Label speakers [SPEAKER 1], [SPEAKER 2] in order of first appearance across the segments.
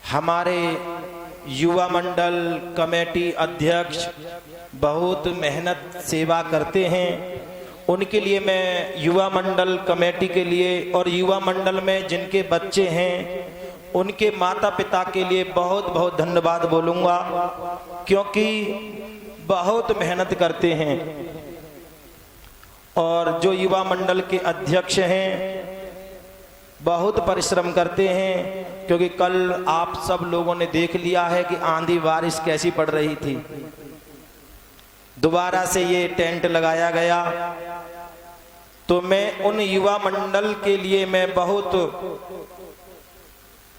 [SPEAKER 1] हमारे युवा मंडल कमेटी अध्यक्ष बहुत मेहनत सेवा करते हैं। उनके लिए मैं युवा मंडल कमेटी के लिए और युवा मंडल में जिनके बच्चे हैं उनके माता पिता के लिए बहुत बहुत धन्यवाद बोलूँगा, क्योंकि बहुत मेहनत करते हैं। और जो युवा मंडल के अध्यक्ष हैं बहुत परिश्रम करते हैं, क्योंकि कल आप सब लोगों ने देख लिया है कि आंधी बारिश कैसी पड़ रही थी। दोबारा से ये टेंट लगाया गया, तो मैं उन युवा मंडल के लिए मैं बहुत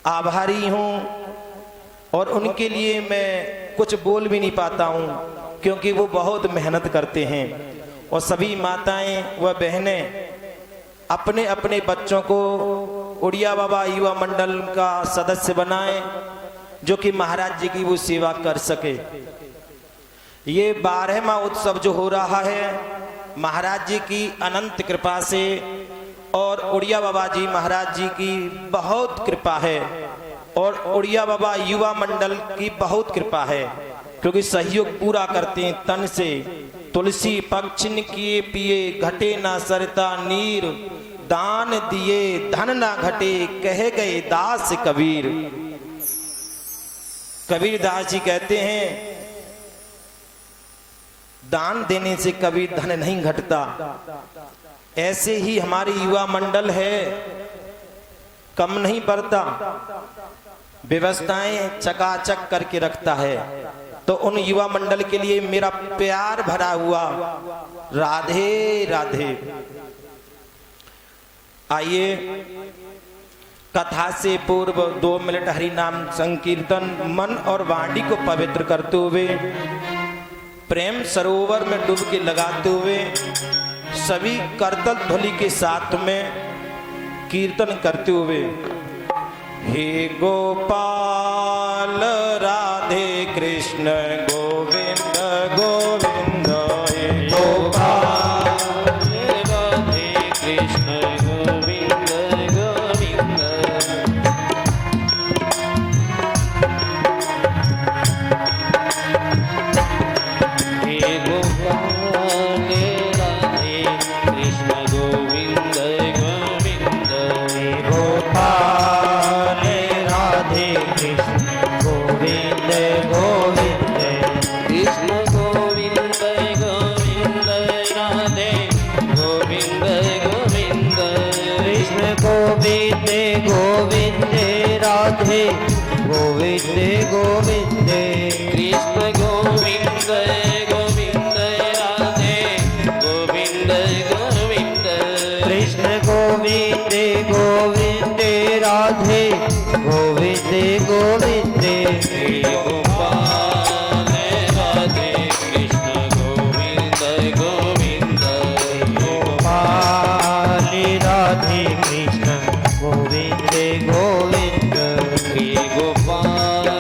[SPEAKER 1] आभारी हूं और उनके लिए मैं कुछ बोल भी नहीं पाता हूं, क्योंकि वो बहुत मेहनत करते हैं। और सभी माताएं व बहनें अपने अपने बच्चों को उड़िया बाबा युवा मंडल का सदस्य बनाएं, जो कि महाराज जी की वो सेवा कर सके। ये 12वां उत्सव जो हो रहा है महाराज जी की अनंत कृपा से और उड़िया बाबा जी महाराज जी की बहुत कृपा है और उड़िया बाबा युवा मंडल की बहुत कृपा है, क्योंकि सहयोग पूरा करते हैं तन से। तुलसी पक्षिन किए पिए घटे ना सरता नीर, दान दिए धन ना घटे कहे गए दास कबीर। कबीर दास जी कहते हैं दान देने से कभी धन नहीं घटता। ऐसे ही हमारी युवा मंडल है, कम नहीं पड़ता, व्यवस्थाएं चकाचक करके रखता है। तो उन युवा मंडल के लिए मेरा प्यार भरा हुआ राधे राधे। आइए कथा से पूर्व 2 मिनट हरि नाम संकीर्तन मन और वाणी को पवित्र करते हुए प्रेम सरोवर में डुबकी लगाते हुए सभी करतल ध्वनि के साथ में कीर्तन करते हुए हे गोपाल राधे कृष्ण गोविंद गोविंद, हे गोपाल राधे कृष्ण गोविंद गोविंद, हे गोपाल राधे कृष्ण गोविंद गोविंद, हे गोपाल राधे कृष्ण गोविंद गोविंद, कृष्ण गोविंद गोविंद राधे गोविंद गोविंद, कृष्ण गोविंद गोविंद राधे गोविंद गोविंद, कृष्ण गोविंद गोविंद राधे गोविंद गोविंद, कृष्ण गोविंद गोविंद राधे गोविंद गोविंद, हे गोपाल राधे कृष्ण गोविंद गोविंद, गोपाल राधे कृष्ण गोविंद गोविंद, हे गोपाल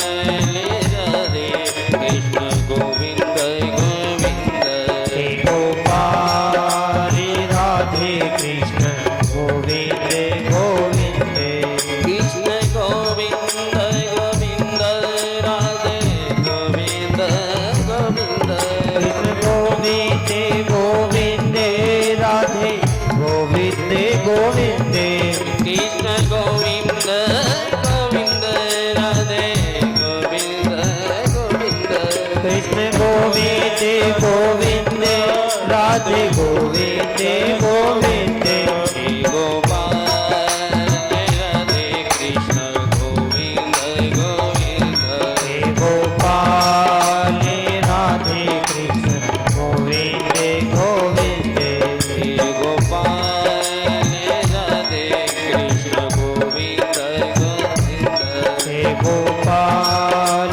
[SPEAKER 1] राधे कृष्ण गोविंद गोविंद, हे गोपाल राधे कृष्ण गोविंद गोविंद, कृष्ण गोविंद गोविंद राधे गोविंद गोविंद, कृष्ण गोविंद गोविंद राधे गोविंद गोविंद, कृष्ण गोविंद गोविंद राधे गोविंद गोविंद, कृष्ण गोविंद गोविंद राधे गोविंद गोविंद, हे गोपाल राधे कृष्ण गोविंद गोविंद, हे गोपाल राधे कृष्ण गोविंद गोविंद, हे गोपाल राधे कृष्ण गोविंद गोविंद, हे गोपाल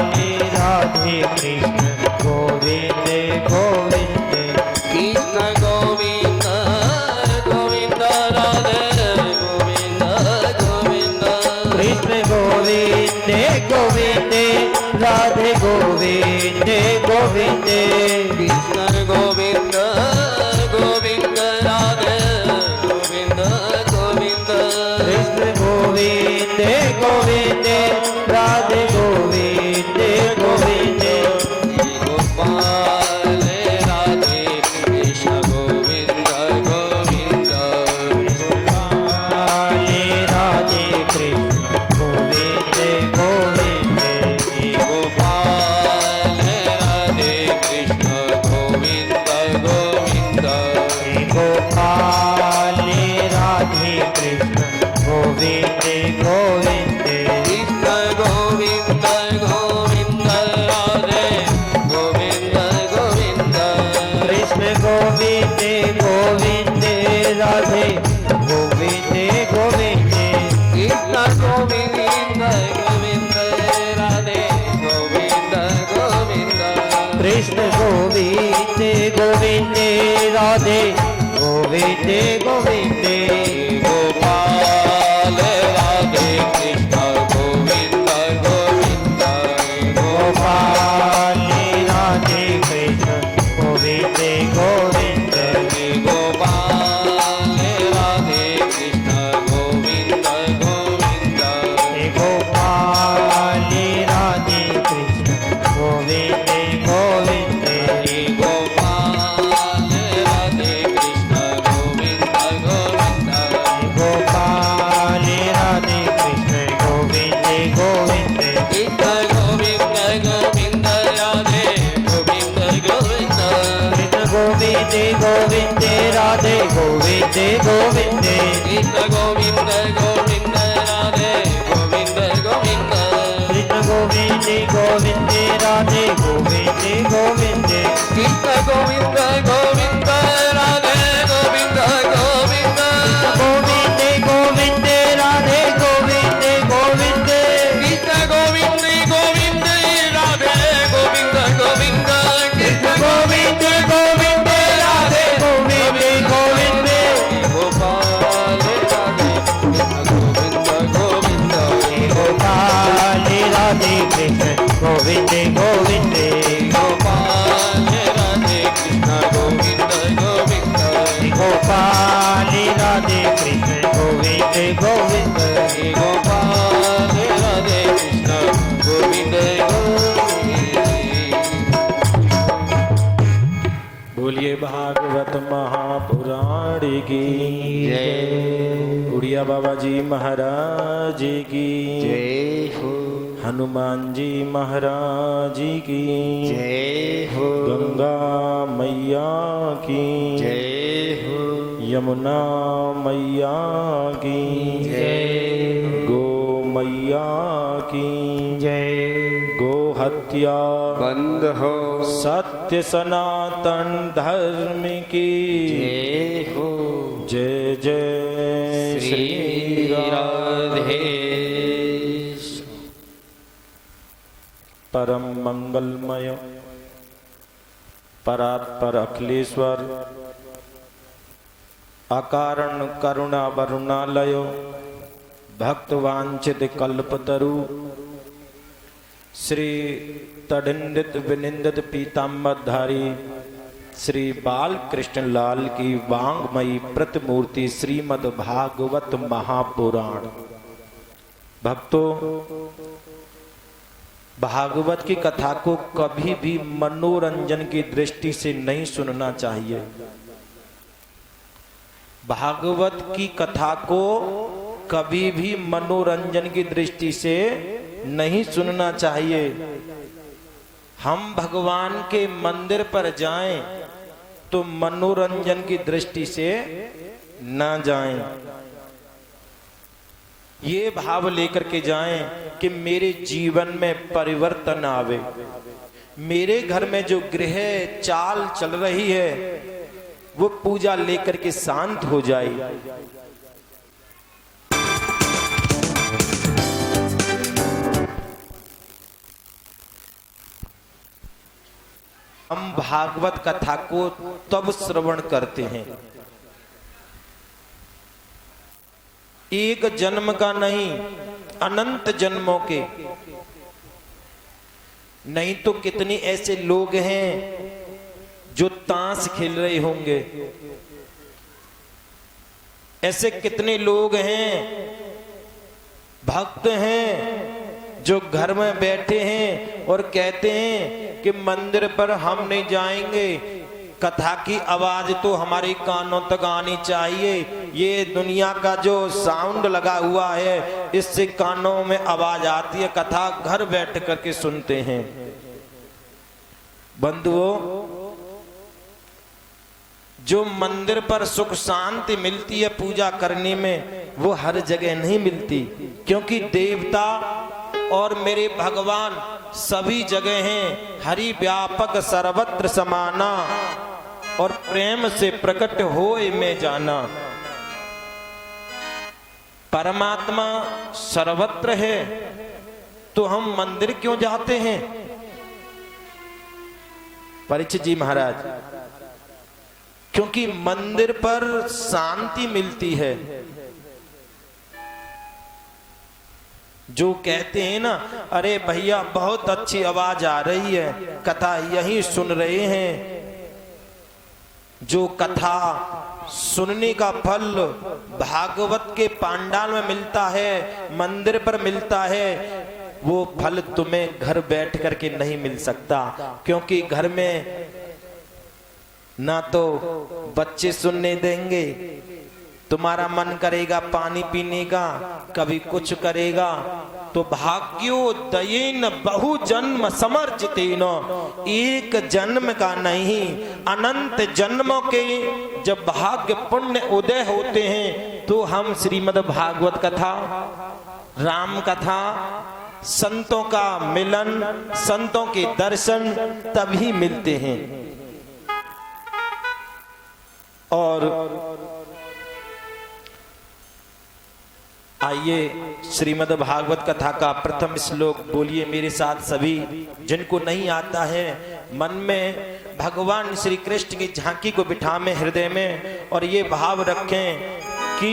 [SPEAKER 1] राधे कृष्ण गोविंद गोविंद, कृष्ण गोविंद गोविंद राधे गोविंद गोविंद, कृष्ण गोविंद गोविंद राधे गोविंद गोविंद, कृष्ण गोविंद गोविंद राधे गोविंद गोविंद, कृष्ण गोविंद गोविंद राधे
[SPEAKER 2] कृष्ण गोविंदे गोविंदे राधे गोविंदे गोविंदे
[SPEAKER 3] गोपाल राधे कृष्ण गोविंद गोविंद
[SPEAKER 2] गोपाल राधे कृष्ण गोविंदे गोविंदे
[SPEAKER 3] गोपाल राधे कृष्ण गोविंद गोविंद
[SPEAKER 2] गोपाल राधे कृष्ण गोविंदे गोविंदे
[SPEAKER 3] गोपाल राधे कृष्ण गोविंद गोविंद
[SPEAKER 2] गोपाल राधे कृष्ण गोविंदे गोविंदे
[SPEAKER 3] कृष्ण गोविंद गोविंद राधे गोविंद गोविंद
[SPEAKER 2] कृष्ण गोविंदे गोविंदे राधे गोविंदे गोविंदे
[SPEAKER 3] कृष्ण गोविंद गोविंद राधे गोविंद गोविंद
[SPEAKER 2] कृष्ण गोविंदे गोविंदे राधे गोविंदे गोविंदे
[SPEAKER 3] कृष्ण गोविंद गोविंद राधे गोविंद गोविंद
[SPEAKER 2] गोविंदे गोविंदे राधे गोविंदे गोविंदे
[SPEAKER 3] कृष्ण गोविंद गोविंद राधे गोविंद गोविंद कृष्ण
[SPEAKER 2] गोविंदे गोविंदे राधे गोविंदे गोविंदे
[SPEAKER 3] गोपाल राधे कृष्ण गोविंद गोविंद
[SPEAKER 2] गोपाल राधे कृष्ण गोविंदे गोविंदे
[SPEAKER 3] गोपाल राधे कृष्ण गोविंद गोविंद
[SPEAKER 2] गोपाल राधे कृष्ण गोविंदे गोविंदे
[SPEAKER 3] गोपाल राधे कृष्ण गोविंद
[SPEAKER 1] बोलिए भागवत महापुराण की
[SPEAKER 2] जय।
[SPEAKER 1] उड़िया बाबा जी महाराज की
[SPEAKER 2] जय हो
[SPEAKER 1] हनुमान जी महाराज की
[SPEAKER 2] जय हो
[SPEAKER 1] गंगा मैया की
[SPEAKER 2] जय हो
[SPEAKER 1] यमुना मैया की
[SPEAKER 2] जय
[SPEAKER 1] गो मैया की
[SPEAKER 2] जय
[SPEAKER 1] गो हत्या
[SPEAKER 2] बंद हो
[SPEAKER 1] सत्य सनातन धर्म की
[SPEAKER 2] जय हो
[SPEAKER 1] जय जय श्री राधे परम मंगलमय परात्पर अखिलेश्वर अकारण करुणा वरुणालयो भक्तवांछित कल्पतरु श्री तडिंदित विनिंदित पीताम्बरधारी श्री बाल कृष्ण लाल की वांगमयी प्रतिमूर्ति श्रीमद् भागवत महापुराण। भक्तों, भागवत की कथा को कभी भी मनोरंजन की दृष्टि से नहीं सुनना चाहिए। भागवत की कथा को कभी भी मनोरंजन की दृष्टि से नहीं सुनना चाहिए। हम भगवान के मंदिर पर जाएं तो मनोरंजन की दृष्टि से ना जाएं। ये भाव लेकर के जाएं कि मेरे जीवन में परिवर्तन आवे, मेरे घर में जो गृह चाल चल रही है वो पूजा लेकर के शांत हो जाए। हम भागवत कथा को तब श्रवण करते हैं, एक जन्म का नहीं, अनंत जन्मों के। नहीं तो कितने ऐसे लोग हैं जो ताश खेल रहे होंगे, ऐसे कितने लोग हैं भक्त हैं जो घर में बैठे हैं और कहते हैं कि मंदिर पर हम नहीं जाएंगे, कथा की आवाज तो हमारे कानों तक आनी चाहिए। ये दुनिया का जो साउंड लगा हुआ है इससे कानों में आवाज आती है, कथा घर बैठ करके सुनते हैं। बंधुओं, जो मंदिर पर सुख शांति मिलती है पूजा करने में, वो हर जगह नहीं मिलती, क्योंकि देवता और मेरे भगवान सभी जगह हैं। हरि व्यापक सर्वत्र समाना और प्रेम से प्रकट होए में जाना। परमात्मा सर्वत्र है तो हम मंदिर क्यों जाते हैं? परीक्षित जी महाराज, क्योंकि मंदिर पर शांति मिलती है। जो कहते हैं ना, अरे भैया बहुत अच्छी आवाज आ रही है, कथा यही सुन रहे हैं, जो कथा सुनने का फल भागवत के पांडाल में मिलता है, मंदिर पर मिलता है, वो फल तुम्हें घर बैठ करके नहीं मिल सकता। क्योंकि घर में ना तो बच्चे सुनने देंगे, तुम्हारा मन करेगा पानी पीने का, कभी कुछ करेगा। तो भाग्योदयेन बहु जन्म समर्जितेन, एक जन्म का नहीं अनंत जन्मों के जब भाग्य पुण्य उदय होते हैं तो हम श्रीमद् भागवत कथा, राम कथा, संतों का मिलन, संतों के दर्शन तभी मिलते हैं। और आइए श्रीमद् भागवत कथा का प्रथम श्लोक बोलिए मेरे साथ सभी। जिनको नहीं आता है मन में भगवान श्री कृष्ण की झांकी को बिठा में हृदय में, और ये भाव रखें कि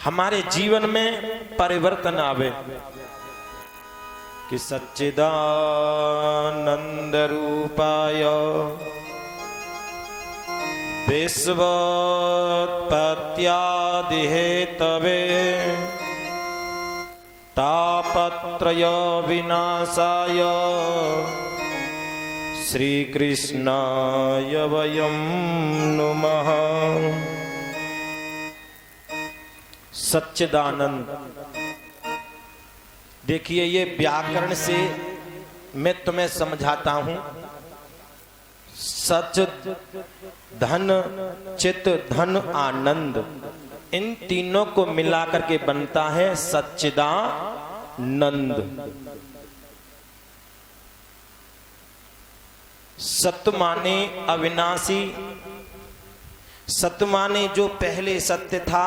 [SPEAKER 1] हमारे जीवन में परिवर्तन आवे, कि सच्चिदानंद रूपाय विश्वोत्पत्त्यादिहेतवे तापत्रय विनाशाय श्रीकृष्णाय वयं नुमः। सच्चिदानंद, देखिए ये व्याकरण से मैं तुम्हें समझाता हूं। सच, धन, चित, धन, आनंद, इन तीनों को मिलाकर के बनता है सच्चिदानंद। सत्य माने अविनाशी, सत्य माने जो पहले सत्य था,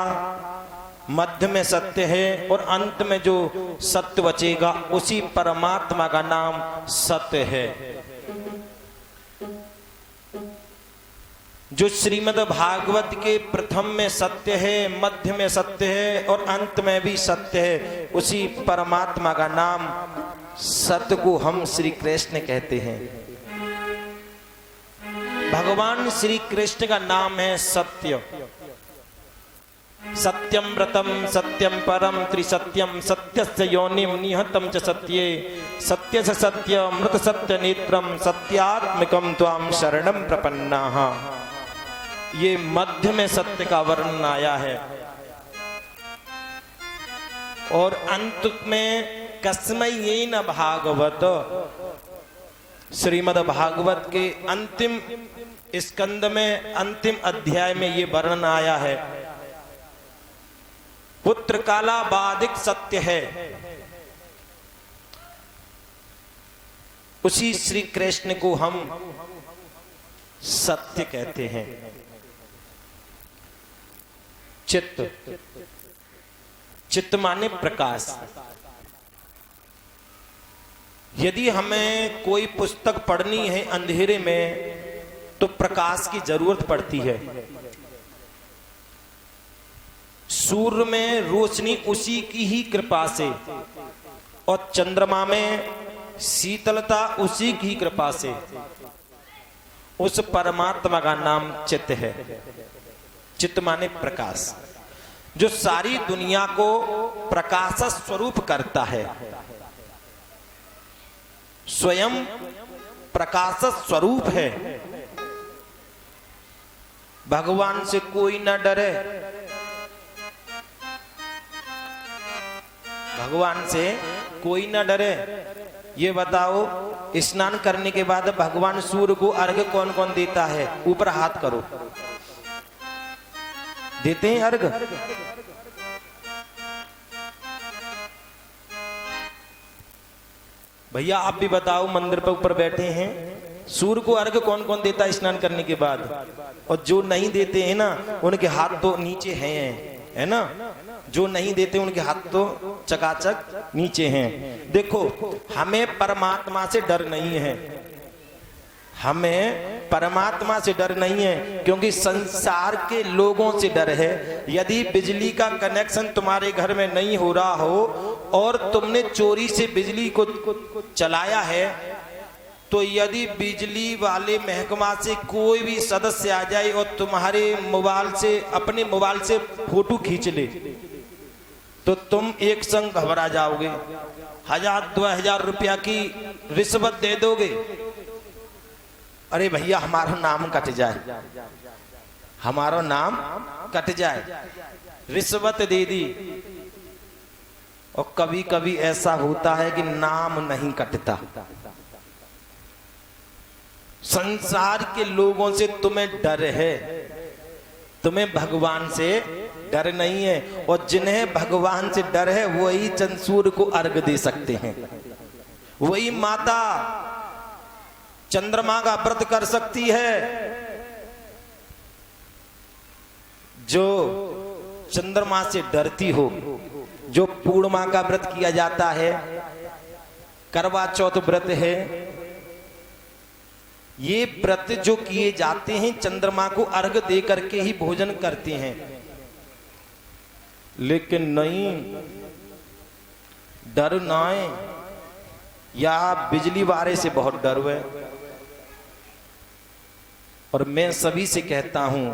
[SPEAKER 1] मध्य में सत्य है और अंत में जो सत्य बचेगा उसी परमात्मा का नाम सत्य है। जो श्रीमद् भागवत के प्रथम में सत्य है, मध्य में सत्य है और अंत में भी सत्य है, उसी परमात्मा का नाम सत्य को हम श्री कृष्ण कहते हैं। भगवान श्री कृष्ण का नाम है सत्य। सत्यम व्रतम सत्यम परम त्रिसत्यम, सत्यस्य योनिम निहतम च सत्ये, सत्य से सत्य मृत सत्य नेत्रम, सत्यात्मकम त्वाम शरणम प्रपन्नाः। ये मध्य में सत्य का वर्णन आया है। और अंत में कस्मयेन भागवत, श्रीमद् भागवत के अंतिम स्कंद में अंतिम अध्याय में ये वर्णन आया है। पुत्र कालाबाधिक सत्य है, उसी श्री कृष्ण को हम सत्य कहते हैं। चित्त, चित्त माने प्रकाश। यदि हमें कोई पुस्तक पढ़नी है अंधेरे में तो प्रकाश की जरूरत पड़ती है। सूर्य में रोशनी उसी की ही कृपा से और चंद्रमा में शीतलता उसी की ही कृपा से। उस परमात्मा का नाम चित्त है। चित्त माने प्रकाश, जो सारी दुनिया को प्रकाश स्वरूप करता है। स्वयं प्रकाश स्वरूप है। भगवान से कोई न डरे, भगवान से कोई न डरे। ये बताओ, स्नान करने के बाद भगवान सूर्य को अर्घ्य कौन कौन देता है? ऊपर हाथ करो। देते हैं अर्घ्य? भैया आप भी बताओ, मंदिर पर ऊपर बैठे हैं, सूर्य को अर्घ्य कौन कौन देता है स्नान करने के बाद? और जो नहीं देते हैं ना, उनके हाथ तो नीचे हैं, है ना? जो नहीं देते उनके हाथ तो चकाचक नीचे हैं। देखो, हमें परमात्मा से डर नहीं है, हमें परमात्मा से डर नहीं है, क्योंकि संसार के लोगों से डर है। यदि बिजली का कनेक्शन तुम्हारे घर में नहीं हो रहा हो और तुमने चोरी से बिजली को चलाया है, तो यदि बिजली वाले महकमा से कोई भी सदस्य आ जाए और तुम्हारे मोबाइल से, अपने मोबाइल से फोटो खींच ले, तो तुम एक संग घबरा जाओगे, 1000-2000 रुपया की रिश्वत दे दोगे। अरे भैया हमारा नाम कट जाए, हमारा नाम कट जाए, रिश्वत दे दी। और कभी कभी ऐसा होता है कि नाम नहीं कटता। संसार के लोगों से तुम्हें डर है, तुम्हें भगवान से डर नहीं है। और जिन्हें भगवान से डर है वही चंसूर को अर्घ दे सकते हैं, वही माता चंद्रमा का व्रत कर सकती है। जो चंद्रमा से डरती हो, जो पूर्णिमा का व्रत किया जाता है, करवा चौथ व्रत है, ये व्रत जो किए जाते हैं चंद्रमा को अर्घ दे करके ही भोजन करते हैं। लेकिन नहीं, डर ना है, या बिजली वारे से बहुत डर है। और मैं सभी से कहता हूं,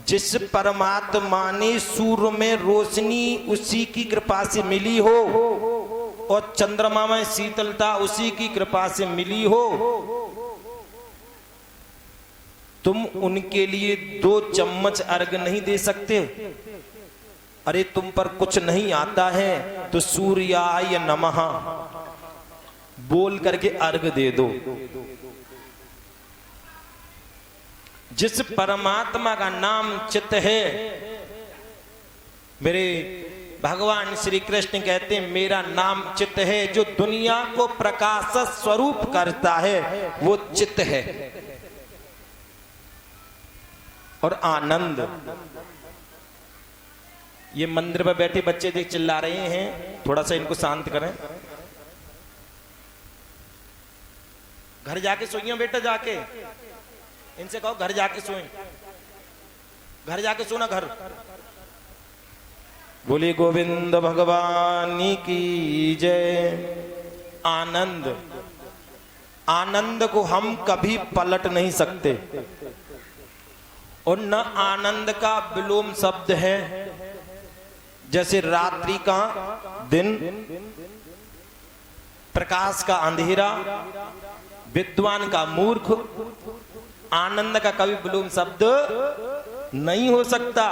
[SPEAKER 1] जिस परमात्मा ने सूर्य में रोशनी उसी की कृपा से मिली हो और चंद्रमा में शीतलता उसी की कृपा से मिली हो, तुम उनके लिए 2 चम्मच अर्घ नहीं दे सकते? अरे तुम पर कुछ नहीं आता है तो सूर्याय नमः बोल करके अर्घ दे दो। जिस परमात्मा का नाम चित्त है, मेरे भगवान श्री कृष्ण कहते हैं मेरा नाम चित्त है, जो दुनिया को प्रकाश स्वरूप करता है वो चित्त है। और आनंद, ये मंदिर पर बैठे बच्चे देख चिल्ला रहे हैं, थोड़ा सा इनको शांत करें। घर जाके सोइए बेटा, जाके इनसे कहो घर जाके सोएं, घर जाके सोना घर। बोले गोविंद भगवान की जय। आनंद, आनंद को हम कभी पलट नहीं सकते, और न आनंद का विलोम शब्द है। जैसे रात्रि का दिन, प्रकाश का अंधेरा, विद्वान का मूर्ख, आनंद का कभी विलोम शब्द नहीं हो सकता।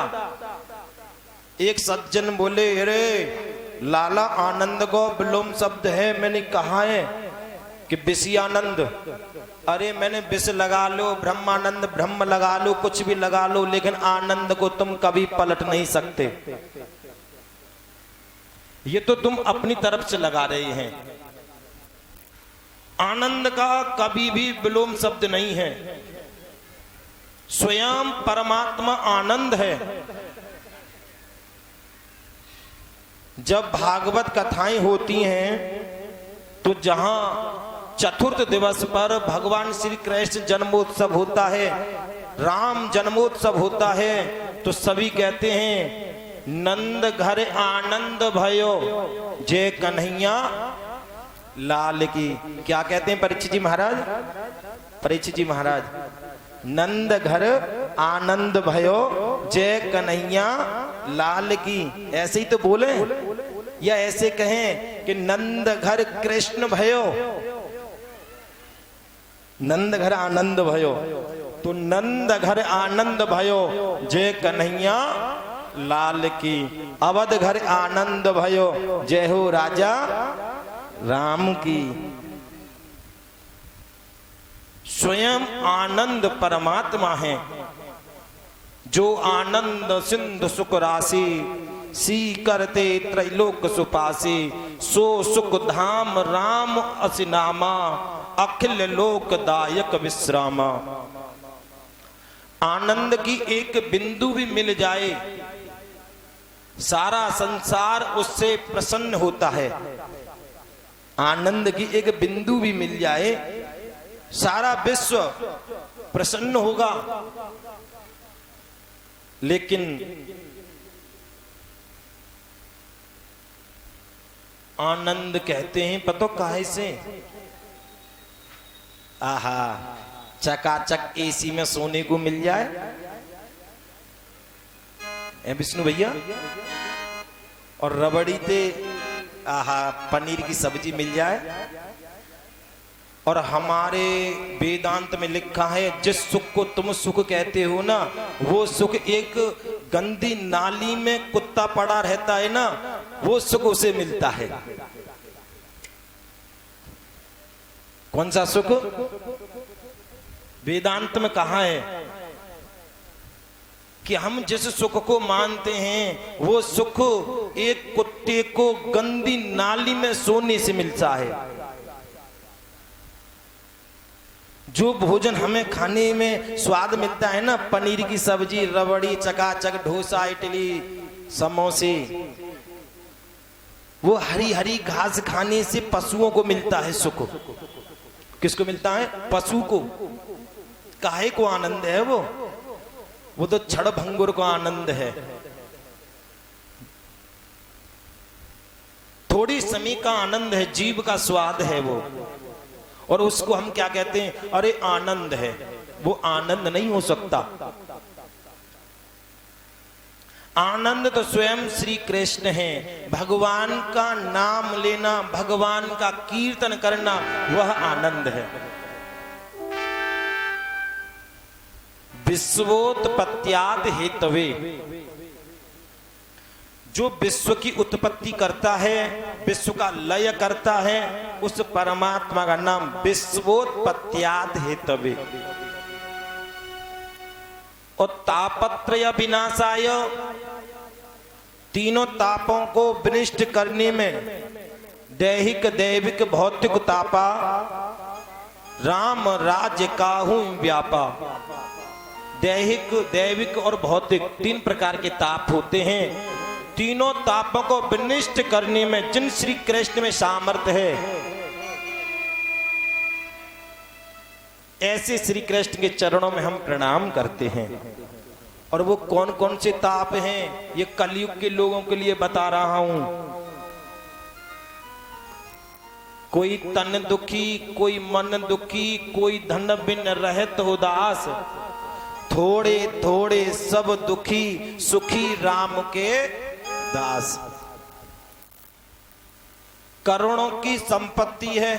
[SPEAKER 1] एक सज्जन बोले, अरे लाला आनंद को विलोम शब्द है। मैंने कहा है कि विषयानंद। अरे मैंने विष लगा लो, ब्रह्मानंद ब्रह्म लगा लो, कुछ भी लगा लो, लेकिन आनंद को तुम कभी पलट नहीं सकते। ये तो तुम अपनी तरफ से लगा रहे हैं। आनंद का कभी भी विलोम शब्द नहीं है। स्वयं परमात्मा आनंद है। जब भागवत कथाएं होती हैं तो जहां चतुर्थ दिवस पर भगवान श्री कृष्ण जन्मोत्सव होता है, राम जन्मोत्सव होता है, तो सभी कहते हैं नंद घर आनंद भयो जय कन्हैया लाल की। क्या कहते हैं परीक्षित जी महाराज? परीक्षित जी महाराज, नंद घर आनंद भयो जय कन्हैया लाल की, ऐसे ही तो बोले, या ऐसे कहें कि नंद घर कृष्ण भयो, नंद घर आनंद भयो। तो नंद घर आनंद भयो जय कन्हैया लाल की, अवध घर आनंद भयो जय हो राजा राम की। स्वयं आनंद परमात्मा है, जो आनंद सिंधु सुख राशि सी करते त्रैलोक सुपासी, सो सुख धाम राम असिनामा अखिल लोक दायक विश्रामा। आनंद की एक बिंदु भी मिल जाए, सारा संसार उससे प्रसन्न होता है। आनंद की एक बिंदु भी मिल जाए सारा विश्व प्रसन्न होगा, लेकिन आनंद कहते हैं पतो काहे से? आहा, चकाचक एसी में सोने को मिल जाए ए विष्णु भैया, और रबड़ी ते आहा पनीर की सब्जी मिल जाए। और हमारे वेदांत में लिखा है जिस सुख को तुम सुख कहते हो ना, वो सुख एक गंदी नाली में कुत्ता पड़ा रहता है ना, वो सुख उसे मिलता है। कौन सा सुख? वेदांत में कहा है कि हम जिस सुख को मानते हैं वो सुख एक कुत्ते को गंदी नाली में सोने से मिलता है। जो भोजन हमें खाने में स्वाद मिलता है ना, पनीर की सब्जी, रबड़ी, चकाचक, डोसा, इडली, समोसे, वो हरी हरी घास खाने से पशुओं को मिलता है सुख। किसको मिलता है? पशु को। काहे को आनंद है वो तो क्षण भंगुर को आनंद है, थोड़ी समय का आनंद है, जीव का स्वाद है वो। और उसको हम क्या कहते हैं? अरे आनंद है। वो आनंद नहीं हो सकता। आनंद तो स्वयं श्री कृष्ण है। भगवान का नाम लेना, भगवान का कीर्तन करना, वह आनंद है। विश्वोत्पत्त्याद हेतवे, जो विश्व की उत्पत्ति करता है, विश्व का लय करता है, उस परमात्मा का नाम विश्वोत्पत्त्याद हेतवे। और तापत्रय विनाशाय, तीनों तापों को विनष्ट करने में, दैहिक दैविक भौतिक तापा, राम राज्य काहू व्यापा। दैहिक दैविक और भौतिक तीन प्रकार के ताप होते हैं। तीनों तापों को विनष्ट करने में जिन श्री कृष्ण में सामर्थ्य है, ऐसे श्री कृष्ण के चरणों में हम प्रणाम करते हैं। और वो कौन कौन से ताप हैं, ये कलयुग के लोगों के लिए बता रहा हूं। कोई तन दुखी, कोई मन दुखी, कोई धन बिन रहत उदास, थोड़े थोड़े सब दुखी, सुखी राम के दास। करोड़ों की संपत्ति है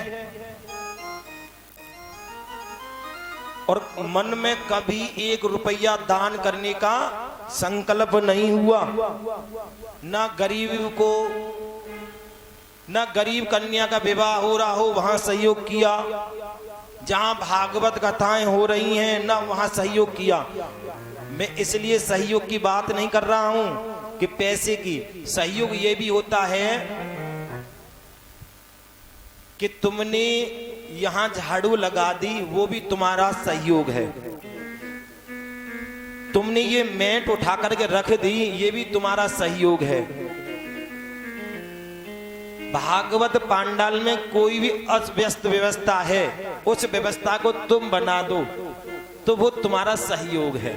[SPEAKER 1] और मन में कभी 1 रुपया दान करने का संकल्प नहीं हुआ। ना गरीब को, ना गरीब कन्या का विवाह हो रहा हो वहां सहयोग किया, जहां भागवत कथाएं हो रही हैं ना वहां सहयोग किया। मैं इसलिए सहयोग की बात नहीं कर रहा हूं कि पैसे की। सहयोग ये भी होता है कि तुमने यहां झाड़ू लगा दी, वो भी तुम्हारा सहयोग है। तुमने ये मैट उठा करके रख दी, ये भी तुम्हारा सहयोग है। भागवत पांडाल में कोई भी अव्यस्त व्यवस्था है, उस व्यवस्था को तुम बना दो तो वो तुम्हारा सहयोग है।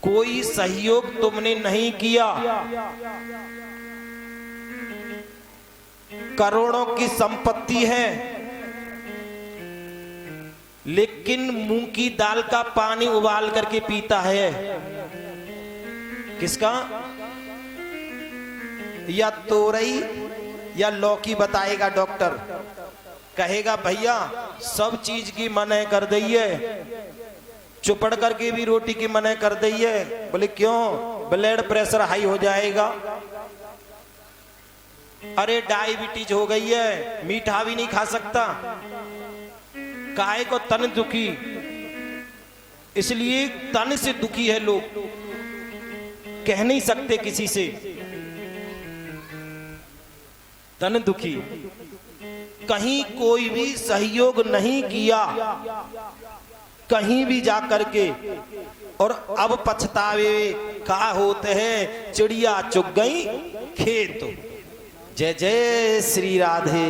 [SPEAKER 1] कोई सहयोग तुमने नहीं किया। करोड़ों की संपत्ति है, लेकिन मूंग की दाल का पानी उबाल करके पीता है। किसका? या तोरई या लौकी बताएगा डॉक्टर, कहेगा भैया सब चीज की मना कर दइए, चुपड़ करके भी रोटी की मना कर दइए। बोले क्यों? ब्लड प्रेशर हाई हो जाएगा। अरे डायबिटीज हो गई है, मीठा भी नहीं खा सकता। काहे को? तन दुखी, इसलिए तन से दुखी है लोग, कह नहीं सकते किसी से। तन दुखी, कहीं कोई भी सहयोग नहीं किया, कहीं भी जा करके, और अब पछतावे का होते हैं। चिड़िया चुग गई खेत। जय जय श्री राधे।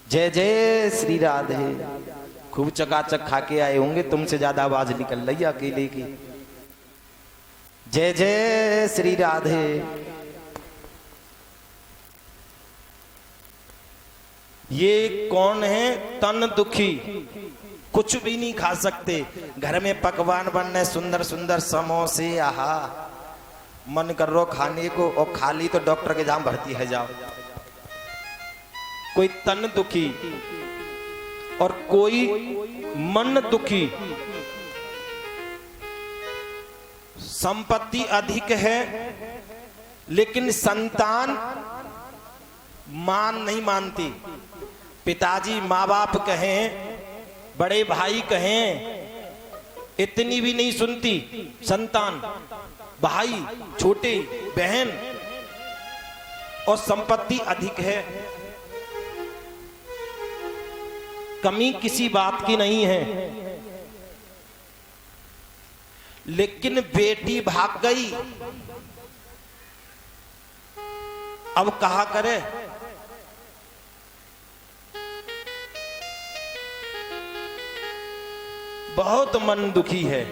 [SPEAKER 1] जय जय श्री राधे। खूब चकाचक खा के आए होंगे, तुमसे ज्यादा आवाज निकल रही है अकेले की। जय जय श्री राधे। ये कौन है? तन दुखी, कुछ भी नहीं खा सकते। घर में पकवान बन रहे सुंदर सुंदर समोसे, आहा मन कर रो खाने को, और खा ली तो डॉक्टर के जहां भर्ती है जाओ। कोई तन दुखी और कोई मन दुखी। संपत्ति अधिक है लेकिन संतान मान नहीं मानती। पिताजी माँ बाप कहें, बड़े भाई कहें, इतनी भी नहीं सुनती संतान। भाई, छोटे बहन, और संपत्ति अधिक है, कमी किसी बात की नहीं है। लेकिन बेटी भाग गई, अब कहा करे? बहुत मन दुखी है।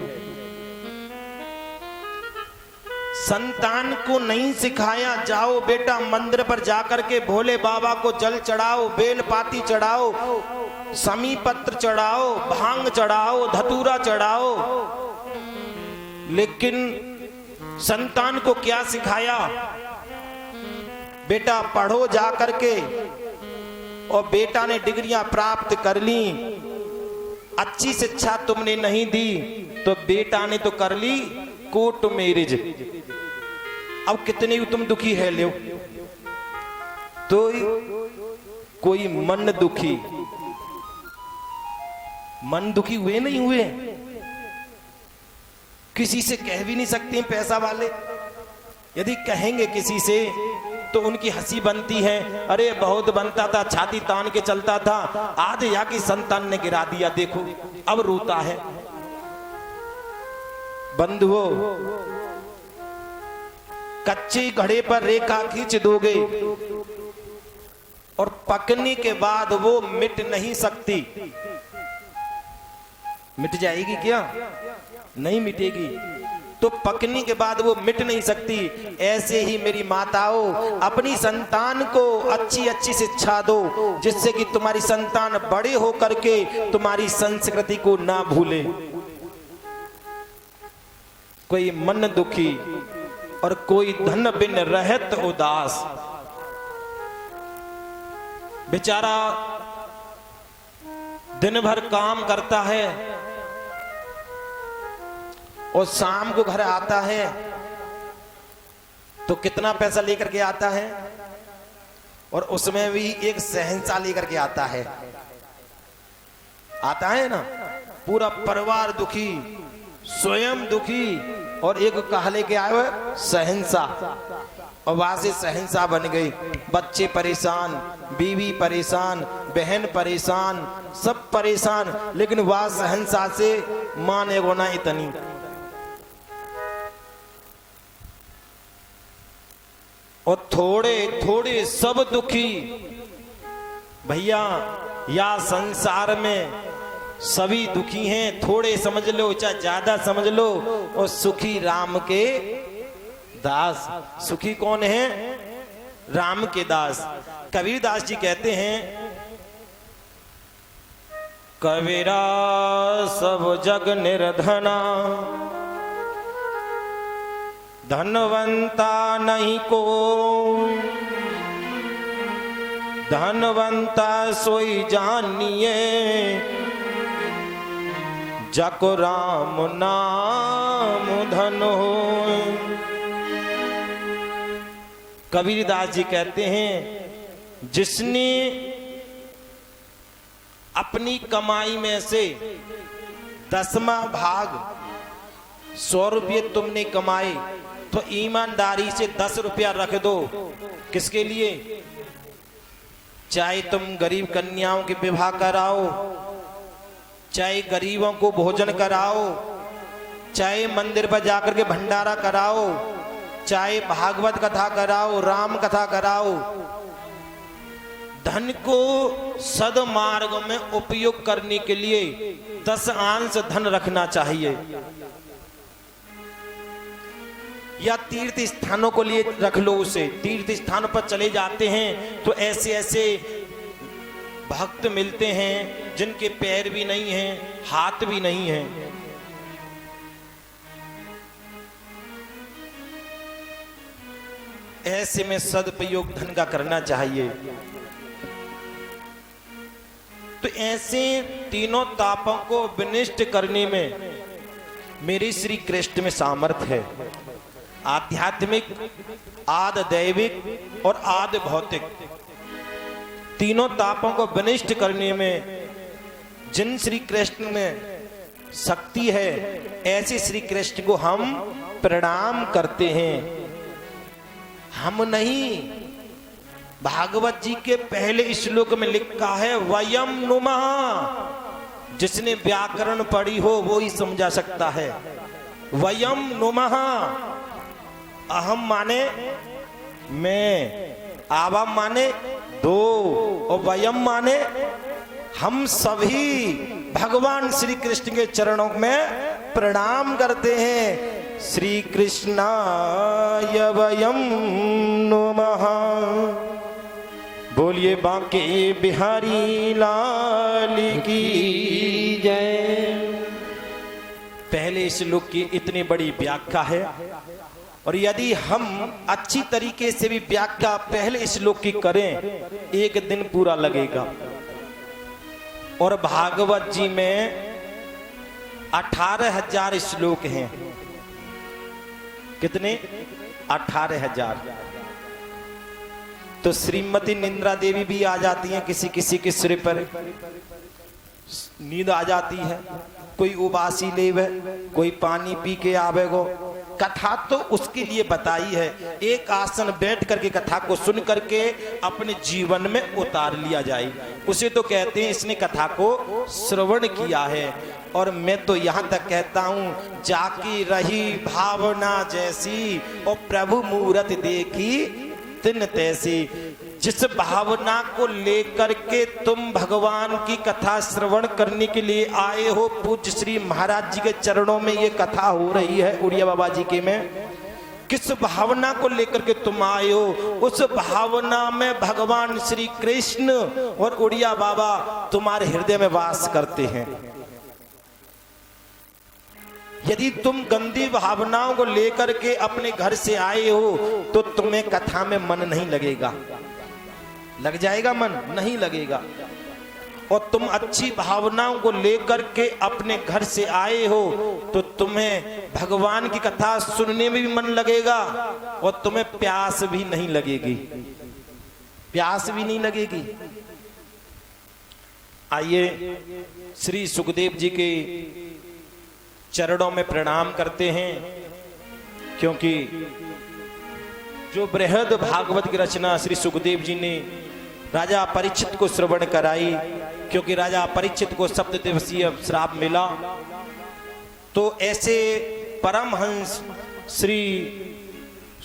[SPEAKER 1] संतान को नहीं सिखाया, जाओ बेटा मंदिर पर जाकर के भोले बाबा को जल चढ़ाओ, बेल पाती चढ़ाओ, समी पत्र चढ़ाओ, भांग चढ़ाओ, धतूरा चढ़ाओ। लेकिन संतान को क्या सिखाया? बेटा पढ़ो जा करके, और बेटा ने डिग्रियां प्राप्त कर ली, अच्छी शिक्षा तुमने नहीं दी तो बेटा ने तो कर ली कोर्ट मैरिज। अब कितने तुम दुखी है लो। तो कोई मन दुखी, मन दुखी हुए नहीं हुए? किसी से कह भी नहीं सकते पैसा वाले। यदि कहेंगे किसी से तो उनकी हंसी बनती है, अरे बहुत बनता था, छाती तान के चलता था, आज या की संतान ने गिरा दिया, देखो अब रोता है। बंधुओं, कच्चे घड़े पर रेखा खींच दोगे और पकने के बाद वो मिट नहीं सकती। मिट जाएगी क्या? नहीं मिटेगी। तो पकने के बाद वो मिट नहीं सकती। ऐसे ही मेरी माताओं, अपनी संतान को अच्छी अच्छी शिक्षा दो, जिससे कि तुम्हारी संतान बड़े हो करके तुम्हारी संस्कृति को ना भूले। कोई मन दुखी और कोई धन बिन रहत उदास। बेचारा दिन भर काम करता है और शाम को घर आता है तो कितना पैसा लेकर के आता है, और उसमें भी एक शहंशाह लेकर के आता है ना। पूरा परिवार दुखी, स्वयं दुखी, और एक कहा लेके आए हुए शहंशाह, और वहां से शहंशाह बन गई। बच्चे परेशान, बीवी परेशान, बहन परेशान, सब परेशान, लेकिन वह शहंशाह से माने गोना इतनी। और थोड़े थोड़े सब दुखी। भैया, या संसार में सभी दुखी हैं, थोड़े समझ लो चाहे ज्यादा समझ लो, और सुखी राम के दास। सुखी कौन है? राम के दास। कबीरदास जी कहते हैं, कबीरा सब जग निर्धना, धनवंता नहीं को, धनवंता सोई जानिए, जाको राम नाम धन हो। कबीरदास जी कहते हैं, जिसने अपनी कमाई में से 10वां भाग 100 रुपये तुमने कमाए तो ईमानदारी से 10 रुपया रख दो। किसके लिए? चाहे तुम गरीब कन्याओं के विवाह कराओ, चाहे गरीबों को भोजन कराओ, चाहे मंदिर पर जाकर के भंडारा कराओ, चाहे भागवत कथा कराओ, राम कथा कराओ, धन को सदमार्ग में उपयोग करने के लिए 10 अंश धन रखना चाहिए, या तीर्थ स्थानों को लिए रख लो उसे। तीर्थ स्थानों पर चले जाते हैं तो ऐसे ऐसे भक्त मिलते हैं जिनके पैर भी नहीं हैं, हाथ भी नहीं हैं। ऐसे में सदुपयोग धन का करना चाहिए। तो ऐसे तीनों तापों को विनिष्ट करने में मेरे श्री कृष्ण में सामर्थ्य है। आध्यात्मिक, आदि दैविक और आदि भौतिक, तीनों तापों को विनिष्ट करने में जिन श्री कृष्ण में शक्ति है, ऐसे श्री कृष्ण को हम प्रणाम करते हैं। हम नहीं, भागवत जी के पहले श्लोक में लिखा है वयम नुमः। जिसने व्याकरण पढ़ी हो वो ही समझा सकता है। वयम नुमः, अहम माने मैं, आवाम माने दो, और वयम माने हम सभी भगवान श्री कृष्ण के चरणों में प्रणाम करते हैं। श्री कृष्णाय वयम नुमः। बोलिए बांके बिहारी लाल की जय। पहले श्लोक की इतनी बड़ी व्याख्या है, और यदि हम अच्छी तरीके से भी व्याख्या पहले श्लोक की करें, एक दिन पूरा लगेगा। और भागवत जी में 18,000 श्लोक हैं। कितने? 18,000। तो श्रीमती निंद्रा देवी भी आ जाती हैं, किसी किसी के सिर पर नींद आ जाती है, कोई उबासी लेवे, कोई पानी पी के आवेगो। कथा तो उसके लिए बताई है, एक आसन बैठ करके कथा को सुन करके अपने जीवन में उतार लिया जाए, उसे तो कहते हैं इसने कथा को श्रवण किया है। और मैं तो यहां तक कहता हूं, जाकी रही भावना जैसी और प्रभु मूरत देखी तिन तैसी। जिस भावना को लेकर के तुम भगवान की कथा श्रवण करने के लिए आए हो, पूज्य श्री महाराज जी के चरणों में ये कथा हो रही है, उड़िया बाबा जी के में, किस भावना को लेकर के तुम आए हो, उस भावना में भगवान श्री कृष्ण और उड़िया बाबा तुम्हारे हृदय में वास करते हैं। यदि तुम गंदी भावनाओं को लेकर के अपने घर से आए हो तो तुम्हें कथा में मन नहीं लगेगा। लग जाएगा मन? नहीं लगेगा। और तुम अच्छी भावनाओं को लेकर के अपने घर से आए हो तो तुम्हें भगवान की कथा सुनने में भी मन लगेगा, और तुम्हें प्यास भी नहीं लगेगी। प्यास भी नहीं लगेगी। आइए श्री सुखदेव जी के चरणों में प्रणाम करते हैं, क्योंकि जो बृहद भागवत की रचना श्री सुखदेव जी ने राजा परीक्षित को श्रवण कराई, क्योंकि राजा परीक्षित को 7 दिवसीय श्राप मिला, तो ऐसे परमहंस श्री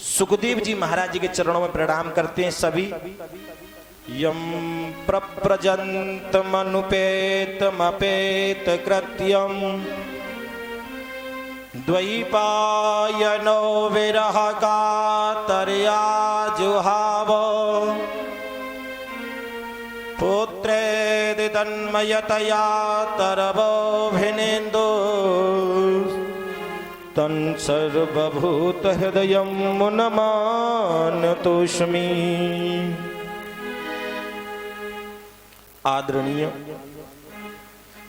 [SPEAKER 1] सुखदेव जी महाराज जी के चरणों में प्रणाम करते हैं सभी। यम प्रप्रजन्तमनुपेतमपेत कृत्यम द्वैपायनो विरह कातर्या जुहाव पुत्रेदि तन्मयतया तरवोभिनेन्दु तं सर्वभूत हृदयं मुनमानतोऽस्मि। आदरणीय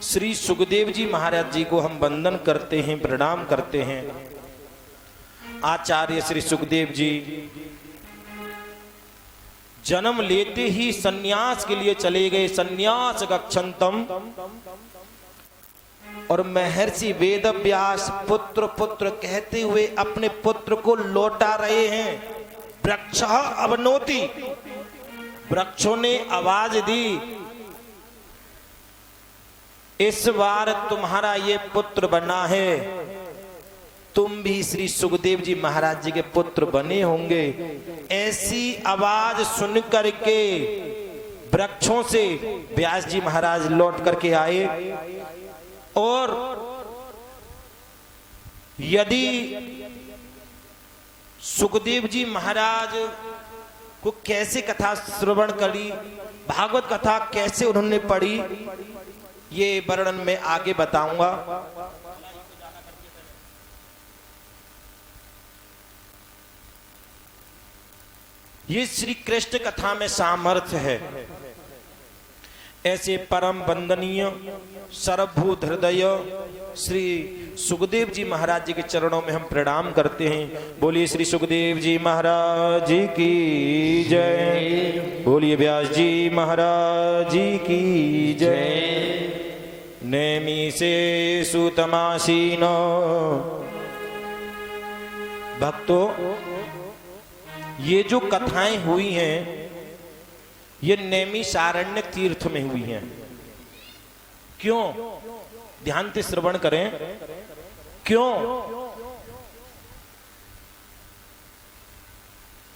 [SPEAKER 1] श्री सुखदेव जी महाराज जी को हम वंदन करते हैं, प्रणाम करते हैं। आचार्य श्री सुखदेव जी जन्म लेते ही सन्यास के लिए चले गए, सन्यास गच्छन्तम, और महर्षि वेदव्यास पुत्र पुत्र कहते हुए अपने पुत्र को लौटा रहे हैं। वृक्ष अवनोति, वृक्षों ने आवाज दी, इस बार तुम्हारा ये पुत्र बना है, तुम भी श्री सुखदेव जी महाराज जी के पुत्र बने होंगे। ऐसी आवाज सुन करके वृक्षों से व्यास जी महाराज लौट करके आए। और यदि सुखदेव जी महाराज को कैसे कथा श्रवण करी, भागवत कथा कैसे उन्होंने पढ़ी, ये वर्णन मैं आगे बताऊंगा। ये श्री कृष्ण कथा में सामर्थ्य है। ऐसे परम वंदनीय सर्वभूत हृदय श्री सुखदेव जी महाराज जी के चरणों में हम प्रणाम करते हैं। बोलिए श्री सुखदेव जी महाराज जी की जय, बोलिए व्यास जी महाराज जी की जय। नेमि से सुतमासीन। भक्तों, ये जो कथाएं हुई हैं ये नैमिषारण्य तीर्थ में हुई हैं। क्यों? ध्यान से श्रवण करें। क्यों?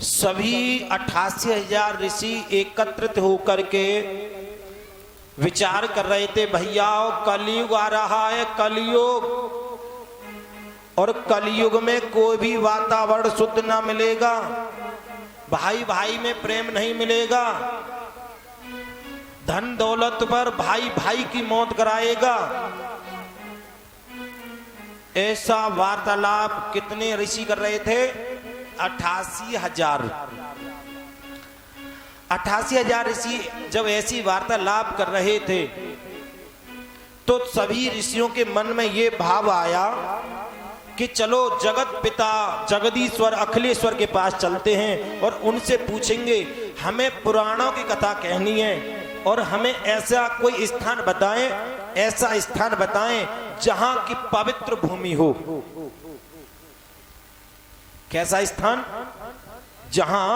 [SPEAKER 1] सभी 88,000 ऋषि एकत्रित होकर के विचार कर रहे थे, भैया कलयुग आ रहा है, कलयुग, और कलयुग में कोई भी वातावरण शुद्ध ना मिलेगा, भाई भाई में प्रेम नहीं मिलेगा, धन दौलत पर भाई भाई की मौत कराएगा। ऐसा वार्तालाप कितने ऋषि कर रहे थे? 88,000। 88,000 ऋषि जब ऐसी वार्तालाप कर रहे थे तो सभी ऋषियों के मन में ये भाव आया कि चलो जगत पिता जगदीश्वर अखिलेश्वर के पास चलते हैं और उनसे पूछेंगे, हमें पुराणों की कथा कहनी है और हमें ऐसा कोई स्थान बताएं, ऐसा स्थान बताएं जहां की पवित्र भूमि हो। कैसा स्थान? जहां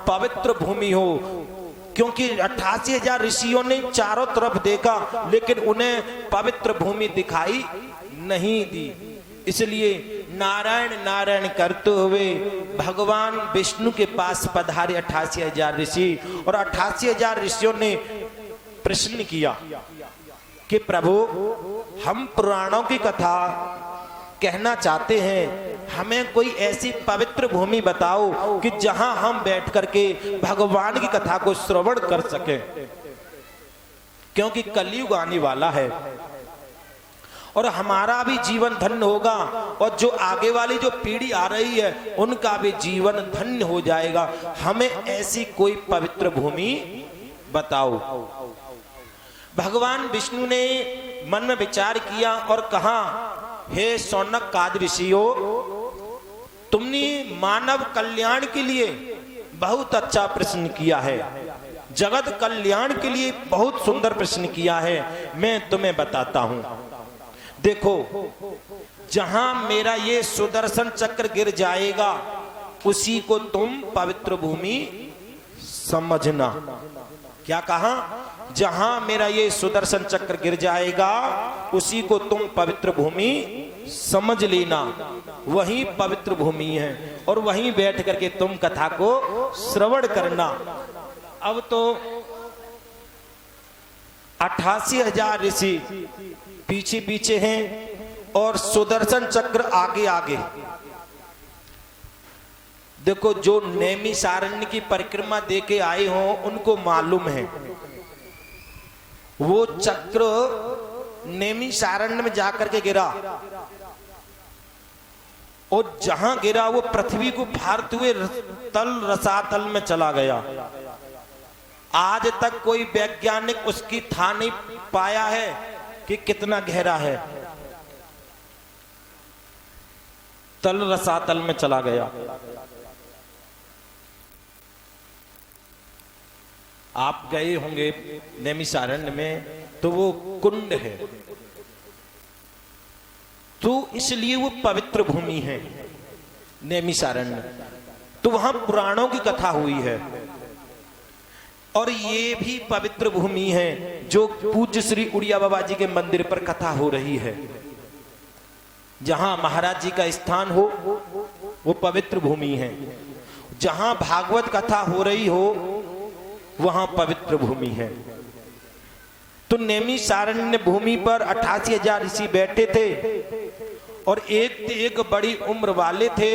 [SPEAKER 1] पवित्र भूमि हो। क्योंकि 88,000 ऋषियों ने चारों तरफ देखा लेकिन उन्हें पवित्र भूमि दिखाई नहीं दी। इसलिए नारायण नारायण करते हुए भगवान विष्णु के पास पधारे 88,000 ऋषि, और 88,000 ऋषियों ने प्रश्न किया कि प्रभु, हम पुराणों की कथा कहना चाहते हैं, हमें कोई ऐसी पवित्र भूमि बताओ कि जहां हम बैठ करके भगवान की कथा को श्रवण कर सकें। क्योंकि कलयुग आने वाला है और हमारा भी जीवन धन्य होगा और जो आगे वाली जो पीढ़ी आ रही है उनका भी जीवन धन्य हो जाएगा। हमें ऐसी कोई पवित्र भूमि बताओ। भगवान विष्णु ने मन में विचार किया और कहा, हे शौनक आदि ऋषियों, तुमने मानव कल्याण के लिए बहुत अच्छा प्रश्न किया है, जगत कल्याण के लिए बहुत सुंदर प्रश्न किया है। मैं तुम्हें बताता हूं। देखो, जहां मेरा ये सुदर्शन चक्र गिर जाएगा उसी को तुम पवित्र भूमि समझना। क्या कहा? जहां मेरा ये सुदर्शन चक्र गिर जाएगा उसी को तुम पवित्र भूमि समझ लेना। वही पवित्र भूमि है और वहीं बैठ करके तुम कथा को श्रवण करना। अब तो 88,000 ऋषि पीछे पीछे हैं और सुदर्शन चक्र आगे आगे। देखो, जो नैमिषारण्य की परिक्रमा देके आए हो उनको मालूम है वो चक्र नैमिषारण्य में जाकर के गिरा और जहां गिरा वो पृथ्वी को फाड़ते हुए तल रसातल में चला गया। आज तक कोई वैज्ञानिक उसकी था नहीं पाया है कि कितना गहरा है। तल रसातल में चला गया। आप गए होंगे नैमिषारण्य में, तो वो कुंड है, तो इसलिए वो पवित्र भूमि है नैमिषारण्य। तो वहां पुराणों की कथा हुई है और ये भी पवित्र भूमि है जो पूज्य श्री उड़िया बाबा जी के मंदिर पर कथा हो रही है। जहां महाराज जी का स्थान हो वो पवित्र भूमि है। जहां भागवत कथा हो रही हो वहां पवित्र भूमि है। तो नैमिषारण्य भूमि पर 88,000 ऋषि बैठे थे और एक बड़ी उम्र वाले थे।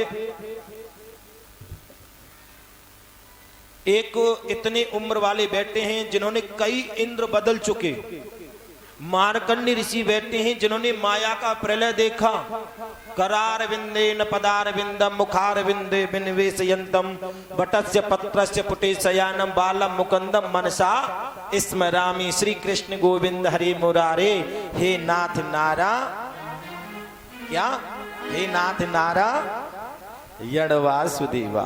[SPEAKER 1] एक इतने उम्र वाले बैठे हैं जिन्होंने कई इंद्र बदल चुके। मार्कंडेय ऋषि बैठे हैं जिन्होंने माया का प्रलय देखा। करार विंदे न पदार विंदम मुखार विंदे विनिवेशयंतम बटस्य पत्रस्य पुटे शयानम बालम मुकुंदम मनसा स्मरामि। श्री कृष्ण गोविंद हरे मुरारे। हे नाथ नारा, क्या हे नाथ नारा यड़वासुदेवा।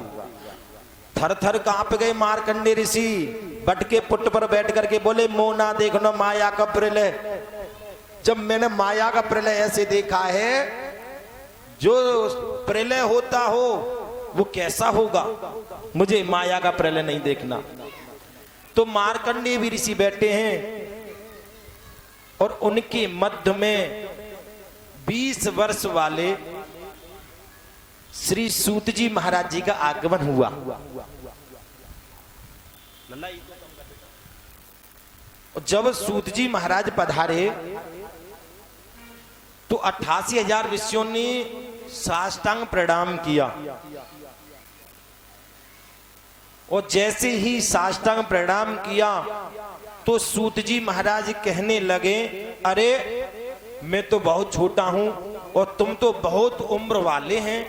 [SPEAKER 1] थर थर कांप गए मार्कंडेय ऋषि। बट के पुट पर बैठ करके बोले, मोना देखना माया का प्रलय। जब मैंने माया का प्रलय ऐसे देखा है, जो प्रलय होता हो वो कैसा होगा, मुझे माया का प्रलय नहीं देखना। तो मार्कंडेय भी ऋषि बैठे हैं और उनके मध्य में 20 वर्ष वाले श्री सूत जी महाराज जी का आगमन हुआ। और जब सूत जी महाराज पधारे तो 88,000 ऋषियों ने साष्टांग प्रणाम किया। और जैसे ही साष्टांग प्रणाम किया तो सूत जी महाराज कहने लगे, अरे मैं तो बहुत छोटा हूं और तुम तो बहुत उम्र वाले हैं,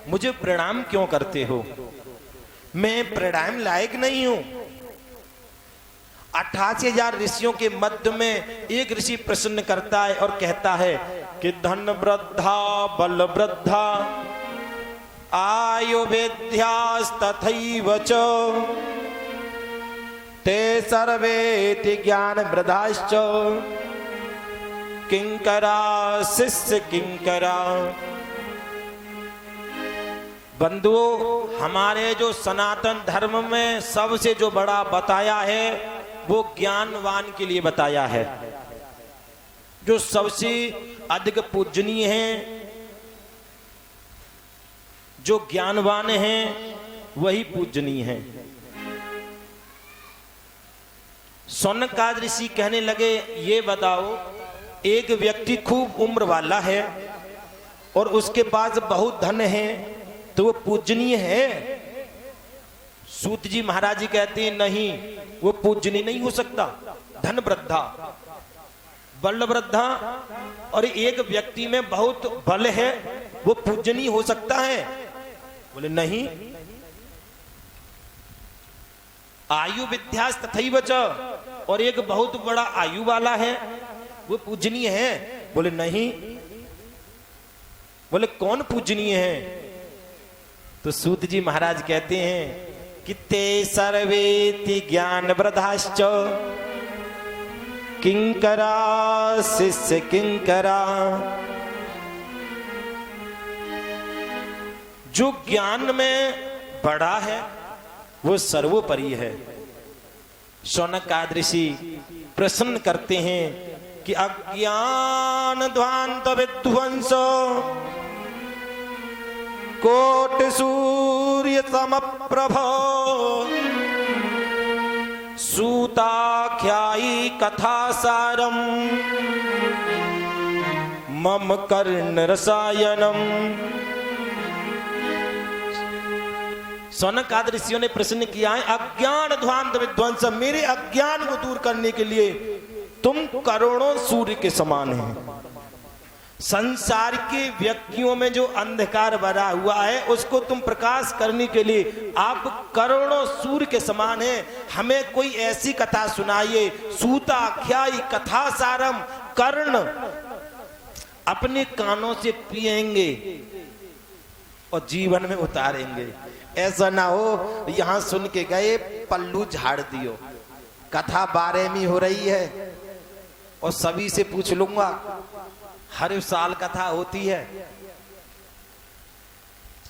[SPEAKER 1] मुझे प्रणाम क्यों करते हो? मैं प्रणाम लायक नहीं हूं। 88,000 ऋषियों के मध्य में एक ऋषि प्रसन्न करता है और कहता है कि धन वृद्धा बल वृद्धा आयु विद्यास्तथैव च ते सर्वेति ज्ञान वृद्धाश्च किंकरा शिष्य किंकरा। बंधुओं, हमारे जो सनातन धर्म में सबसे जो बड़ा बताया है वो ज्ञानवान के लिए बताया है। जो सबसे अधिक पूजनीय हैं, जो ज्ञानवान हैं, वही पूजनीय हैं। सौनकादि ऋषि कहने लगे, ये बताओ, एक व्यक्ति खूब उम्र वाला है और उसके पास बहुत धन है, तो वो पूजनीय है? सूत जी महाराज जी कहते हैं, नहीं, वो पूजनीय नहीं हो सकता। धन वृद्धा बल वृद्धा और एक व्यक्ति में बहुत बल है, वो पूजनीय हो सकता है? बोले नहीं। आयु विद्यास तथैव च, और एक बहुत बड़ा आयु वाला है, वो पूजनीय है? बोले नहीं। बोले कौन पूजनीय है? तो सूत जी महाराज कहते हैं कि ते सर्वेति ज्ञान वृद्धाश्च किंकरा शिष्य किंकरा। जो ज्ञान में बड़ा है वो सर्वोपरि है। शौनकादि ऋषि प्रसन्न करते हैं कि अज्ञान ध्वांत विध्वंस कोटि सूर्य समप्रभ सूताख्यायी कथा सारम मम कर्ण रसायनम। सौनकादि ऋषियों ने प्रश्न किया है, अज्ञान ध्वांत विध्वंस, मेरे अज्ञान को दूर करने के लिए तुम करोड़ों सूर्य के समान हैं। संसार के व्यक्तियों में जो अंधकार भरा हुआ है उसको तुम प्रकाश करने के लिए आप करोड़ों सूर्य के समान हैं। हमें कोई ऐसी कथा सुनाइए। सूताख्यायी कथा सारम, कर्ण अपने कानों से पिएंगे और जीवन में उतारेंगे। ऐसा ना हो यहां सुन के गए, पल्लू झाड़ दियो। कथा 12वीं हो रही है और सभी से पूछ लूंगा, हर साल कथा होती है।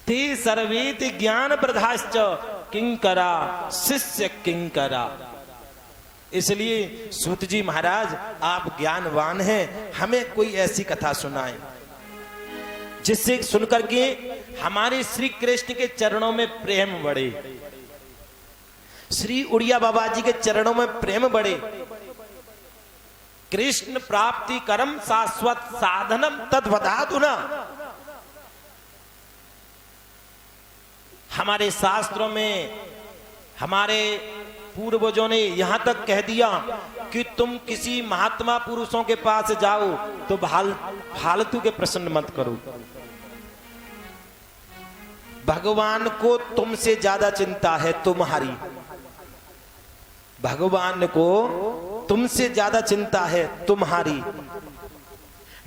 [SPEAKER 1] ते सर्वेति ज्ञान वृद्धाश्च किंकरा शिष्य किंकरा। इसलिए सूत जी महाराज, आप ज्ञानवान हैं, हमें कोई ऐसी कथा सुनाएं जिससे सुनकर के हमारे श्री कृष्ण के चरणों में प्रेम बढ़े। श्री उड़िया बाबा जी के चरणों में प्रेम बढ़े। कृष्ण प्राप्ति कर्म शाश्वत साधनम तद्वदातु न। हमारे शास्त्रों में हमारे पूर्वजों ने यहां तक कह दिया कि तुम किसी महात्मा पुरुषों के पास जाओ तो फालतू के प्रश्न मत करो। भगवान को तुमसे ज्यादा चिंता है तुम्हारी, भगवान को तुमसे ज्यादा चिंता है तुम्हारी,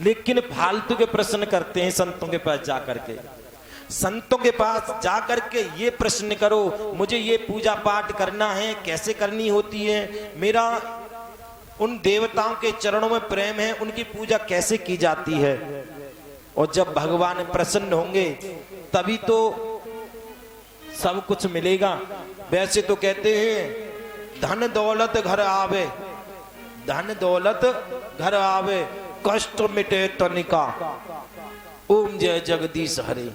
[SPEAKER 1] लेकिन फालतू के प्रश्न करते हैं संतों के पास जाकर के। संतों के पास जाकर के ये प्रश्न करो, मुझे ये पूजा पाठ करना है, कैसे करनी होती है, मेरा उन देवताओं के चरणों में प्रेम है, उनकी पूजा कैसे की जाती है। और जब भगवान प्रसन्न होंगे तभी तो सब कुछ मिलेगा। वैसे तो कहते हैं धन दौलत घर आवे, धन दौलत घर आवे, कष्ट मिटे तनिका, ओम जय जगदीश हरे।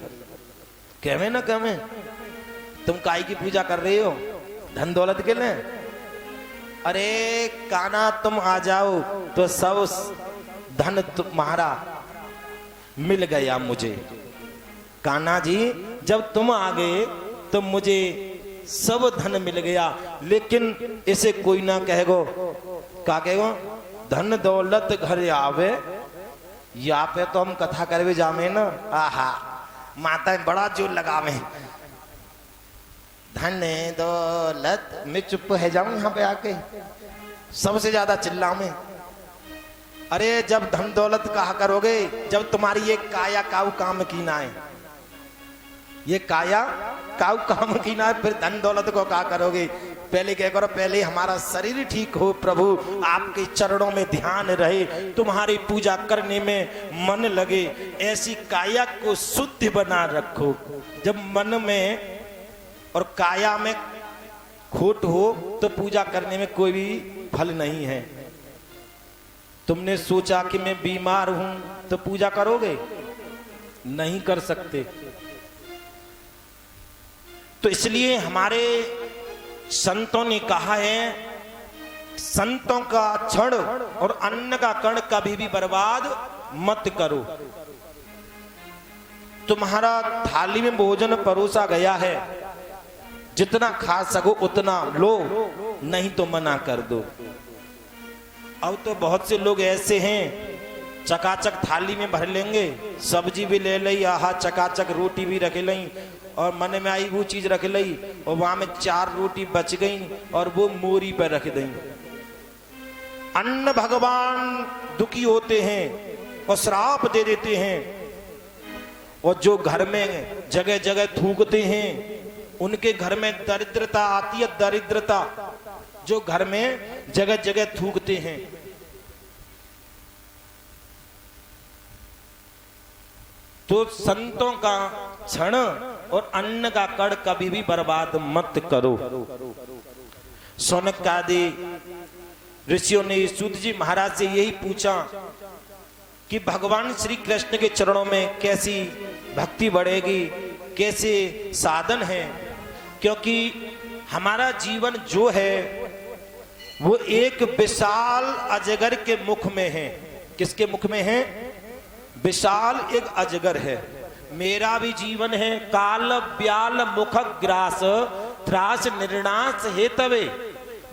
[SPEAKER 1] कहवे ना कहवे, तुम काय की पूजा कर रहे हो? धन दौलत के लिए? अरे काना तुम आ जाओ तो सब धन तुम्हारा मिल गया मुझे। कान्हा जी जब तुम आ गए तो मुझे सब धन मिल गया, लेकिन इसे कोई ना कहेगो, का कहेगो? धन दौलत घर आवे, या पे तो हम कथा करवे जामे ना, आहा माता बड़ा जोर लगावे, धन दौलत। मैं चुप है जाऊं यहाँ पे आके, सबसे ज्यादा चिल्लाऊं मैं। अरे जब धन दौलत कहा करोगे जब तुम्हारी ये काया काऊ काम की ना है, ये काया काऊ काम की ना है, फिर धन दौलत को कहा करोगे? पहले क्या करो, पहले हमारा शरीर ठीक हो प्रभु, आपके चरणों में ध्यान रहे, तुम्हारी पूजा करने में मन लगे, ऐसी काया को शुद्ध बना रखो। जब मन में और काया में खोट हो तो पूजा करने में कोई भी फल नहीं है। तुमने सोचा कि मैं बीमार हूं तो पूजा करोगे? नहीं कर सकते। तो इसलिए हमारे संतों ने कहा है, संतों का क्षण और अन्न का कण कभी भी बर्बाद मत करो। तुम्हारा थाली में भोजन परोसा गया है, जितना खा सको उतना लो, नहीं तो मना कर दो। अब तो बहुत से लोग ऐसे हैं, चकाचक थाली में भर लेंगे, सब्जी भी ले ली, आहा चकाचक रोटी भी रख ली, और मन में आई वो चीज रख ली, और वहां में 4 रोटी बच गई और वो मोरी पर रख दी। अन्न भगवान दुखी होते हैं और श्राप दे देते हैं, और जो घर में जगह जगह थूकते हैं उनके घर में दरिद्रता आती है। दरिद्रता जो घर में जगह जगह थूकते हैं। तो संतों का क्षण और अन्न का कण कभी भी बर्बाद मत करो। शौनक आदि ऋषियों ने सूत जी महाराज से यही पूछा कि भगवान श्री कृष्ण के चरणों में कैसी भक्ति बढ़ेगी, कैसे साधन है, क्योंकि हमारा जीवन जो है वो एक विशाल अजगर के मुख में है। किसके मुख में है? विशाल एक अजगर है। मेरा भी जीवन है, काल ब्याल मुख ग्रास त्रास निर्णास हेतवे।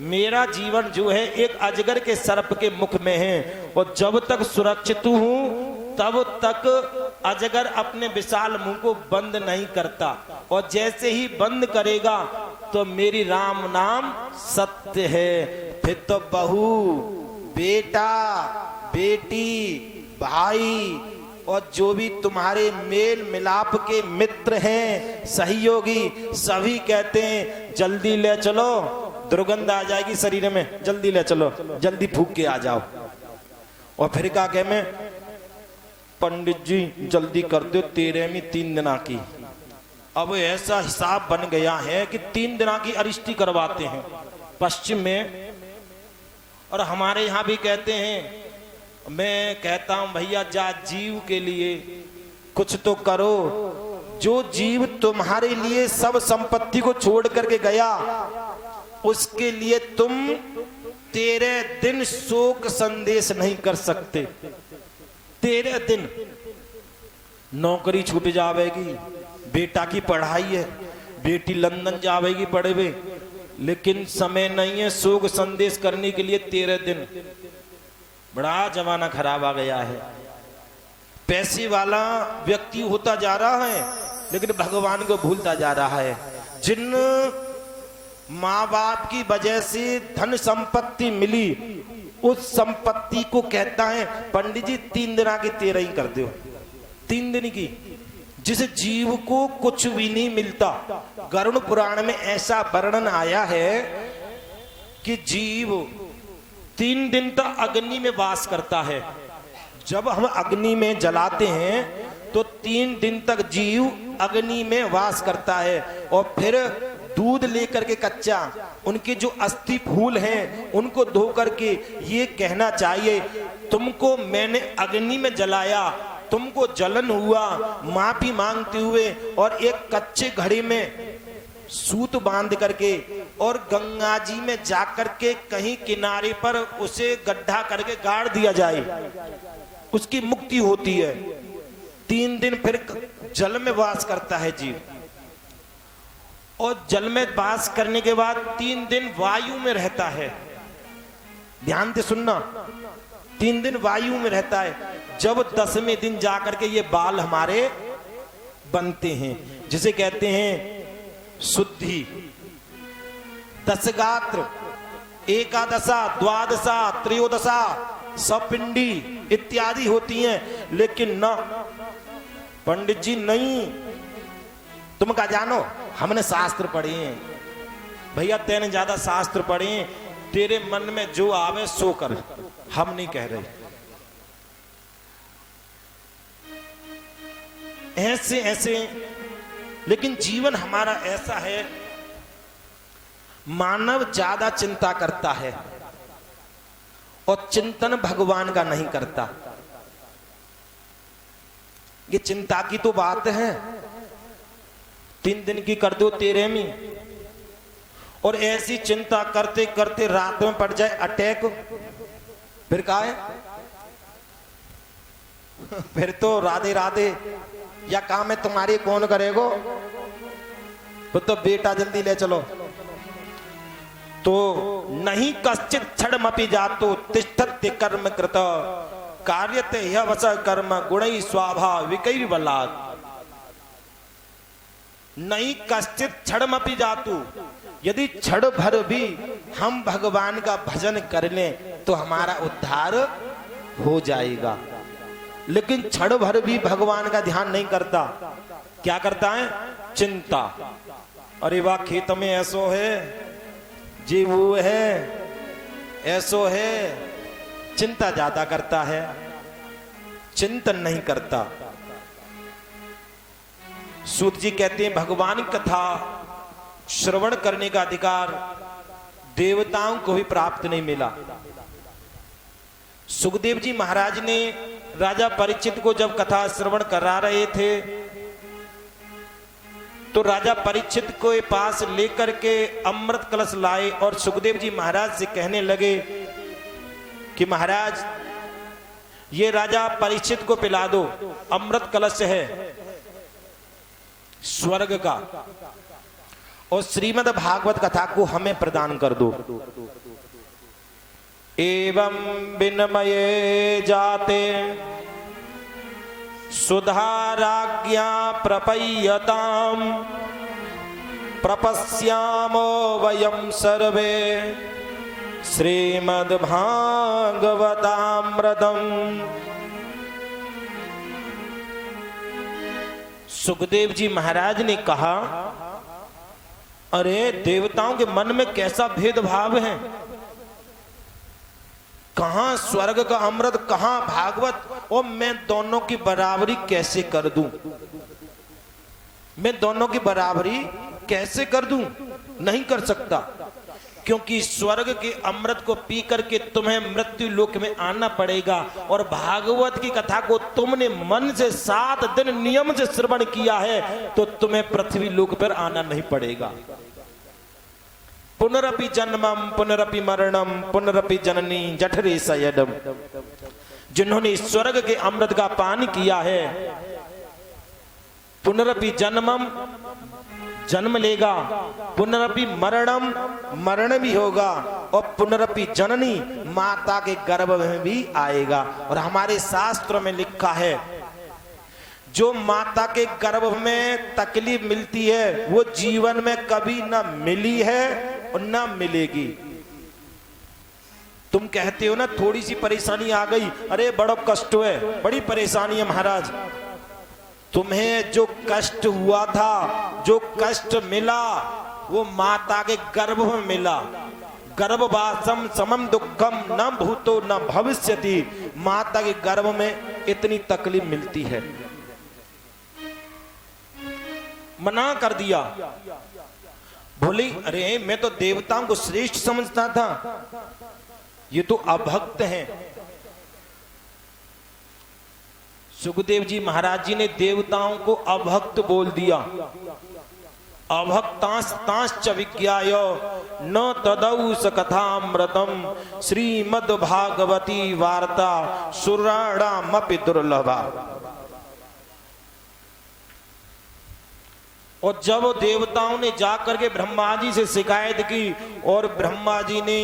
[SPEAKER 1] मेरा जीवन जो है एक अजगर के सर्प के मुख में है, और जब तक सुरक्षित हूं तब तक अजगर अपने विशाल मुंह को बंद नहीं करता, और जैसे ही बंद करेगा तो मेरी राम नाम सत्य है। फिर तो बहू, बेटा, बेटी, भाई और जो भी तुम्हारे मेल मिलाप के मित्र हैं, सहयोगी, सभी कहते हैं जल्दी ले चलो, दुर्गंध आ जाएगी शरीर में, जल्दी ले चलो, जल्दी फूक के आ जाओ। और फिर क्या कहे, मैं पंडित जी जल्दी कर दो, 13वीं 3 दिना की। अब ऐसा हिसाब बन गया है कि 3 दिना की अरिष्टी करवाते हैं पश्चिम में, और हमारे यहाँ भी कहते हैं। मैं कहता हूं भैया जा जीव के लिए कुछ तो करो। जो जीव तुम्हारे लिए सब संपत्ति को छोड़ करके गया, उसके लिए तुम 13 दिन शोक संदेश नहीं कर सकते। 13 दिन नौकरी छूट जावेगी, बेटा की पढ़ाई है, बेटी लंदन जावेगी पढ़े हुए, लेकिन समय नहीं है शोक संदेश करने के लिए 13 दिन। बड़ा जमाना खराब आ गया है। पैसे वाला व्यक्ति होता जा रहा है लेकिन भगवान को भूलता जा रहा है। जिन माँ बाप की वजह से धन संपत्ति मिली, उस संपत्ति को कहता है पंडित जी 3 दिन आगे 13 ही कर दो। 3 दिन की। जिस जीव को कुछ भी नहीं मिलता, गरुड़ पुराण में ऐसा वर्णन आया है कि जीव 3 दिन तक अग्नि में वास करता है। जब हम अग्नि में जलाते हैं तो 3 दिन तक जीव अग्नि में वास करता है। और फिर दूध लेकर के कच्चा, उनके जो अस्थि फूल हैं उनको धो करके ये कहना चाहिए तुमको मैंने अग्नि में जलाया, तुमको जलन हुआ, माफी मांगते हुए, और एक कच्चे घड़े में सूत बांध करके और गंगा जी में जाकर के कहीं किनारे पर उसे गड्ढा करके गाड़ दिया जाए, उसकी मुक्ति होती है। 3 दिन फिर जल में वास करता है जीव, और जल में वास करने के बाद 3 दिन वायु में रहता है। ध्यान से सुनना, 3 दिन वायु में रहता है। जब 10वें दिन जाकर के ये बाल हमारे बनते हैं, जिसे कहते हैं शुद्धि। 10 गात्र, एकादशा, द्वादशा, त्रयोदशा, सपिंडी इत्यादि होती हैं। लेकिन न पंडित जी नहीं, तुम क्या जानो, हमने शास्त्र पढ़े हैं। भैया तेने ज्यादा शास्त्र पढ़े हैं, तेरे मन में जो आवे सो कर, हम नहीं कह रहे। ऐसे ऐसे, लेकिन जीवन हमारा ऐसा है, मानव ज्यादा चिंता करता है और चिंतन भगवान का नहीं करता। ये चिंता की तो बात है, 3 दिन की कर दो 13वीं, और ऐसी चिंता करते करते रात में पड़ जाए अटैक, फिर क्या है? फिर तो राधे राधे, या काम है तुम्हारी कौन करेगो, तो बेटा जल्दी ले चलो। तो नहीं कश्चित क्षणमपि जातो तिष्ठत्य कर्म कृत कार्यते ह्यवस कर्म गुणै स्वाभाविकै बलात्। नहीं कश्चित क्षणमपि जातु, यदि क्षण भर भी हम भगवान का भजन कर लें तो हमारा उद्धार हो जाएगा। लेकिन क्षण भर भी भगवान का ध्यान नहीं करता, क्या करता है? चिंता। अरे वाह, खेत में ऐसो है जी, वो है ऐसो है, चिंता ज्यादा करता है, चिंतन नहीं करता। सूत जी कहते हैं भगवान कथा श्रवण करने का अधिकार देवताओं को भी प्राप्त नहीं मिला। सुखदेव जी महाराज ने राजा परीक्षित को जब कथा श्रवण करा रहे थे तो राजा परीक्षित को पास लेकर के अमृत कलश लाए और सुखदेव जी महाराज से कहने लगे कि महाराज ये राजा परीक्षित को पिला दो, अमृत कलश है स्वर्ग का, और श्रीमद् भागवत कथा को हमें प्रदान कर दो। एवं विनमये जाते सुधाराज्ञा प्रपय्यताम प्रपश्यामो वयं सर्वे श्रीमद् भागवतामृतम्। सुखदेव जी महाराज ने कहा, अरे देवताओं के मन में कैसा भेदभाव है, कहां स्वर्ग का अमृत, कहां भागवत, और मैं दोनों की बराबरी कैसे कर दूं? मैं दोनों की बराबरी कैसे कर दूं? नहीं कर सकता, क्योंकि स्वर्ग के अमृत को पी करके तुम्हें मृत्यु लोक में आना पड़ेगा, और भागवत की कथा को तुमने मन से 7 दिन नियम से श्रवण किया है तो तुम्हें पृथ्वी लोक पर आना नहीं पड़ेगा। पुनरपि जन्मम पुनरपि मरणम पुनरपि जननी जठरे सयदम। जिन्होंने स्वर्ग के अमृत का पान किया है, पुनरपि जन्मम जन्म लेगा, पुनरपि मरणम मरण भी होगा, और पुनरपि जननी माता के गर्भ में भी आएगा। और हमारे शास्त्रों में लिखा है जो माता के गर्भ में तकलीफ मिलती है वो जीवन में कभी ना मिली है और ना मिलेगी। तुम कहते हो ना थोड़ी सी परेशानी आ गई, अरे बड़ा कष्ट है, बड़ी परेशानी है महाराज। तुम्हें जो कष्ट हुआ था, जो कष्ट मिला, वो माता के गर्भ में मिला। गर्भवासम समम दुखम न भूतो न भविष्यति। माता के गर्भ में इतनी तकलीफ मिलती है। मना कर दिया, बोली अरे मैं तो देवताओं को श्रेष्ठ समझता था, ये तो अभक्त हैं। सुखदेव जी महाराज जी ने देवताओं को अभक्त बोल दिया। अभक्तांश्च विज्ञाय न तदौ स कथामृतम श्रीमद् भागवती वार्ता सुराणामपि दुर्लभा। और जब देवताओं ने जाकर के ब्रह्मा जी से शिकायत की, और ब्रह्मा जी ने,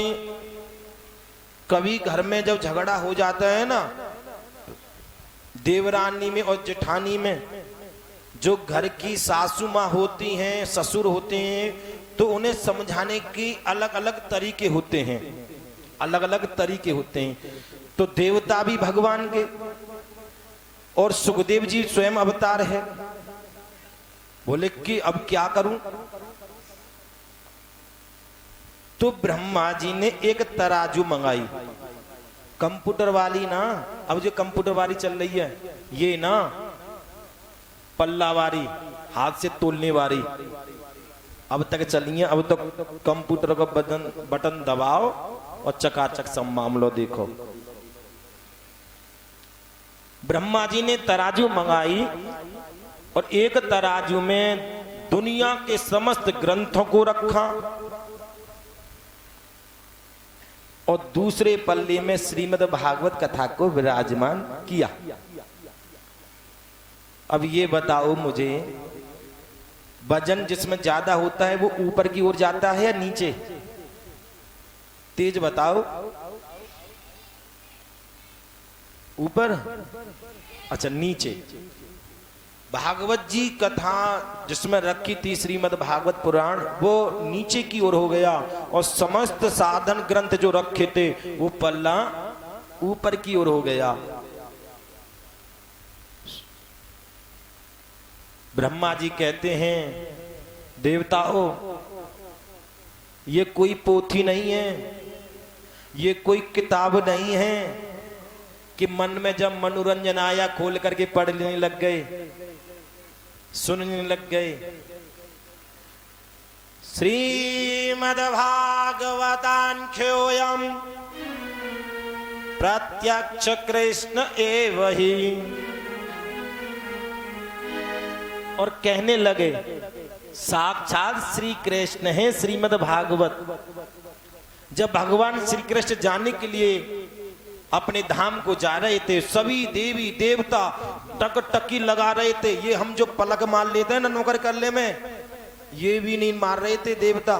[SPEAKER 1] कभी घर में जब झगड़ा हो जाता है ना देवरानी में और जेठानी में, जो घर की सासू माँ होती हैं, ससुर होते हैं, तो उन्हें समझाने की अलग अलग तरीके होते हैं, अलग अलग तरीके होते हैं। तो देवता भी भगवान के, और सुखदेव जी स्वयं अवतार है। बोले कि अब क्या करूं? तो ब्रह्मा जी ने एक तराजू मंगाई, कंप्यूटर वाली ना, अब जो कंप्यूटर वाली चल रही है ये ना, पल्ला वाली, हाथ से तोलने वाली अब तक चली है। अब तो कंप्यूटर का बटन दबाओ और चकाचक सब मामलो देखो। ब्रह्मा जी ने तराजू मंगाई, और एक तराजू में दुनिया के समस्त ग्रंथों को रखा, और दूसरे पल्ले में श्रीमद् भागवत कथा को विराजमान किया। अब ये बताओ मुझे, वजन जिसमें ज्यादा होता है वो ऊपर की ओर जाता है या नीचे? तेज बताओ। ऊपर? अच्छा, नीचे। भागवत जी कथा जिसमें रखी थी श्रीमद् भागवत पुराण, वो नीचे की ओर हो गया, और समस्त साधन ग्रंथ जो रखे थे वो पल्ला ऊपर की ओर हो गया। ब्रह्मा जी कहते हैं, देवताओं ये कोई पोथी नहीं है, ये कोई किताब नहीं है कि मन में जब मनोरंजन आया खोल करके पढ़ने लग गए, सुनने लग गए। श्रीमद् भागवताख्योऽयं प्रत्यक्ष कृष्ण एव ही। और कहने लगे साक्षात श्री कृष्ण है श्रीमद् भागवत। जब भगवान श्री कृष्ण जाने के लिए अपने धाम को जा रहे थे, सभी देवी देवता टकटकी लगा रहे थे। ये हम जो पलक मार लेते हैं ना नौकर करले में, ये भी नहीं मार रहे थे देवता।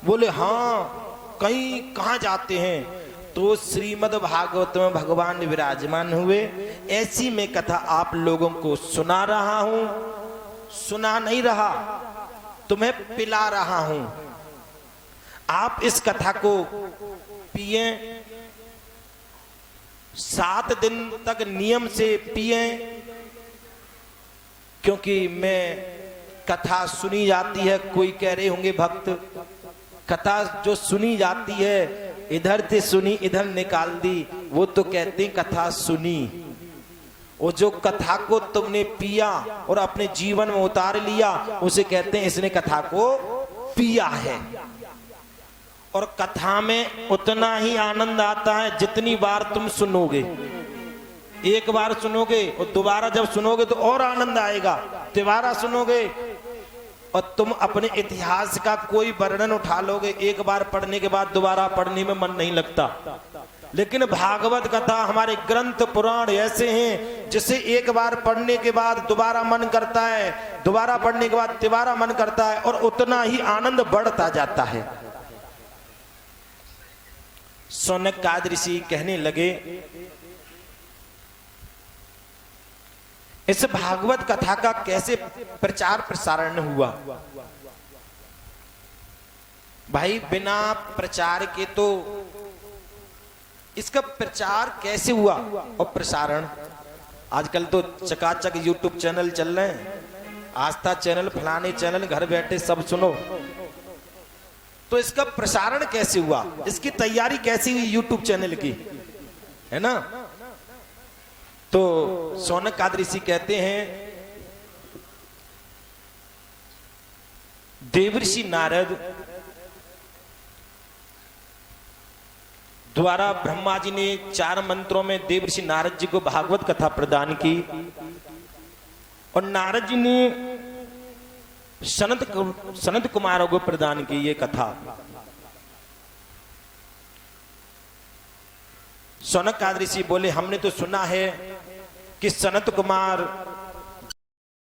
[SPEAKER 1] बोले हाँ, कहीं कहाँ जाते हैं? तो श्रीमद् भागवत में भगवान विराजमान हुए। ऐसी मैं कथा आप लोगों को सुना रहा हूं, सुना नहीं रहा, तुम्हें पिला रहा हूं। आप इस कथा को पिए, 7 दिन तक नियम से पिए, क्योंकि मैं कथा सुनी जाती है, कोई कह रहे होंगे भक्त, कथा जो सुनी जाती है इधर से सुनी इधर निकाल दी, वो तो कहते हैं कथा सुनी। वो जो कथा को तुमने पिया और अपने जीवन में उतार लिया, उसे कहते हैं इसने कथा को पिया है। और कथा में उतना ही आनंद आता है जितनी बार तुम सुनोगे। एक बार सुनोगे और दोबारा जब सुनोगे तो और आनंद आएगा, दोबारा सुनोगे और तुम अपने इतिहास का कोई वर्णन उठा लोगे, एक बार पढ़ने के बाद दोबारा पढ़ने में मन नहीं लगता। लेकिन भागवत कथा, हमारे ग्रंथ पुराण ऐसे हैं जिसे एक बार पढ़ने के बाद दोबारा मन करता है, दोबारा पढ़ने के बाद तिबारा मन करता है, और उतना ही आनंद बढ़ता जाता है। सौनकादि ऋषि कहने लगे, इस भागवत कथा का कैसे प्रचार प्रसारण हुआ? भाई बिना प्रचार के तो इसका प्रचार कैसे हुआ और प्रसारण? आजकल तो चकाचक यूट्यूब चैनल चल रहे हैं, आस्था चैनल, फलाने चैनल, घर बैठे सब सुनो। तो इसका प्रसारण कैसे हुआ, इसकी तैयारी कैसी हुई यूट्यूब चैनल की, है ना? तो सौनकादि ऋषि कहते हैं, देवर्षि नारद द्वारा ब्रह्मा जी ने 4 मंत्रों में देवर्षि नारद जी को भागवत कथा प्रदान की, और नारद जी ने सनत कुमारों को प्रदान की ये कथा। सौनकादि ऋषि बोले, हमने तो सुना है कि सनत कुमार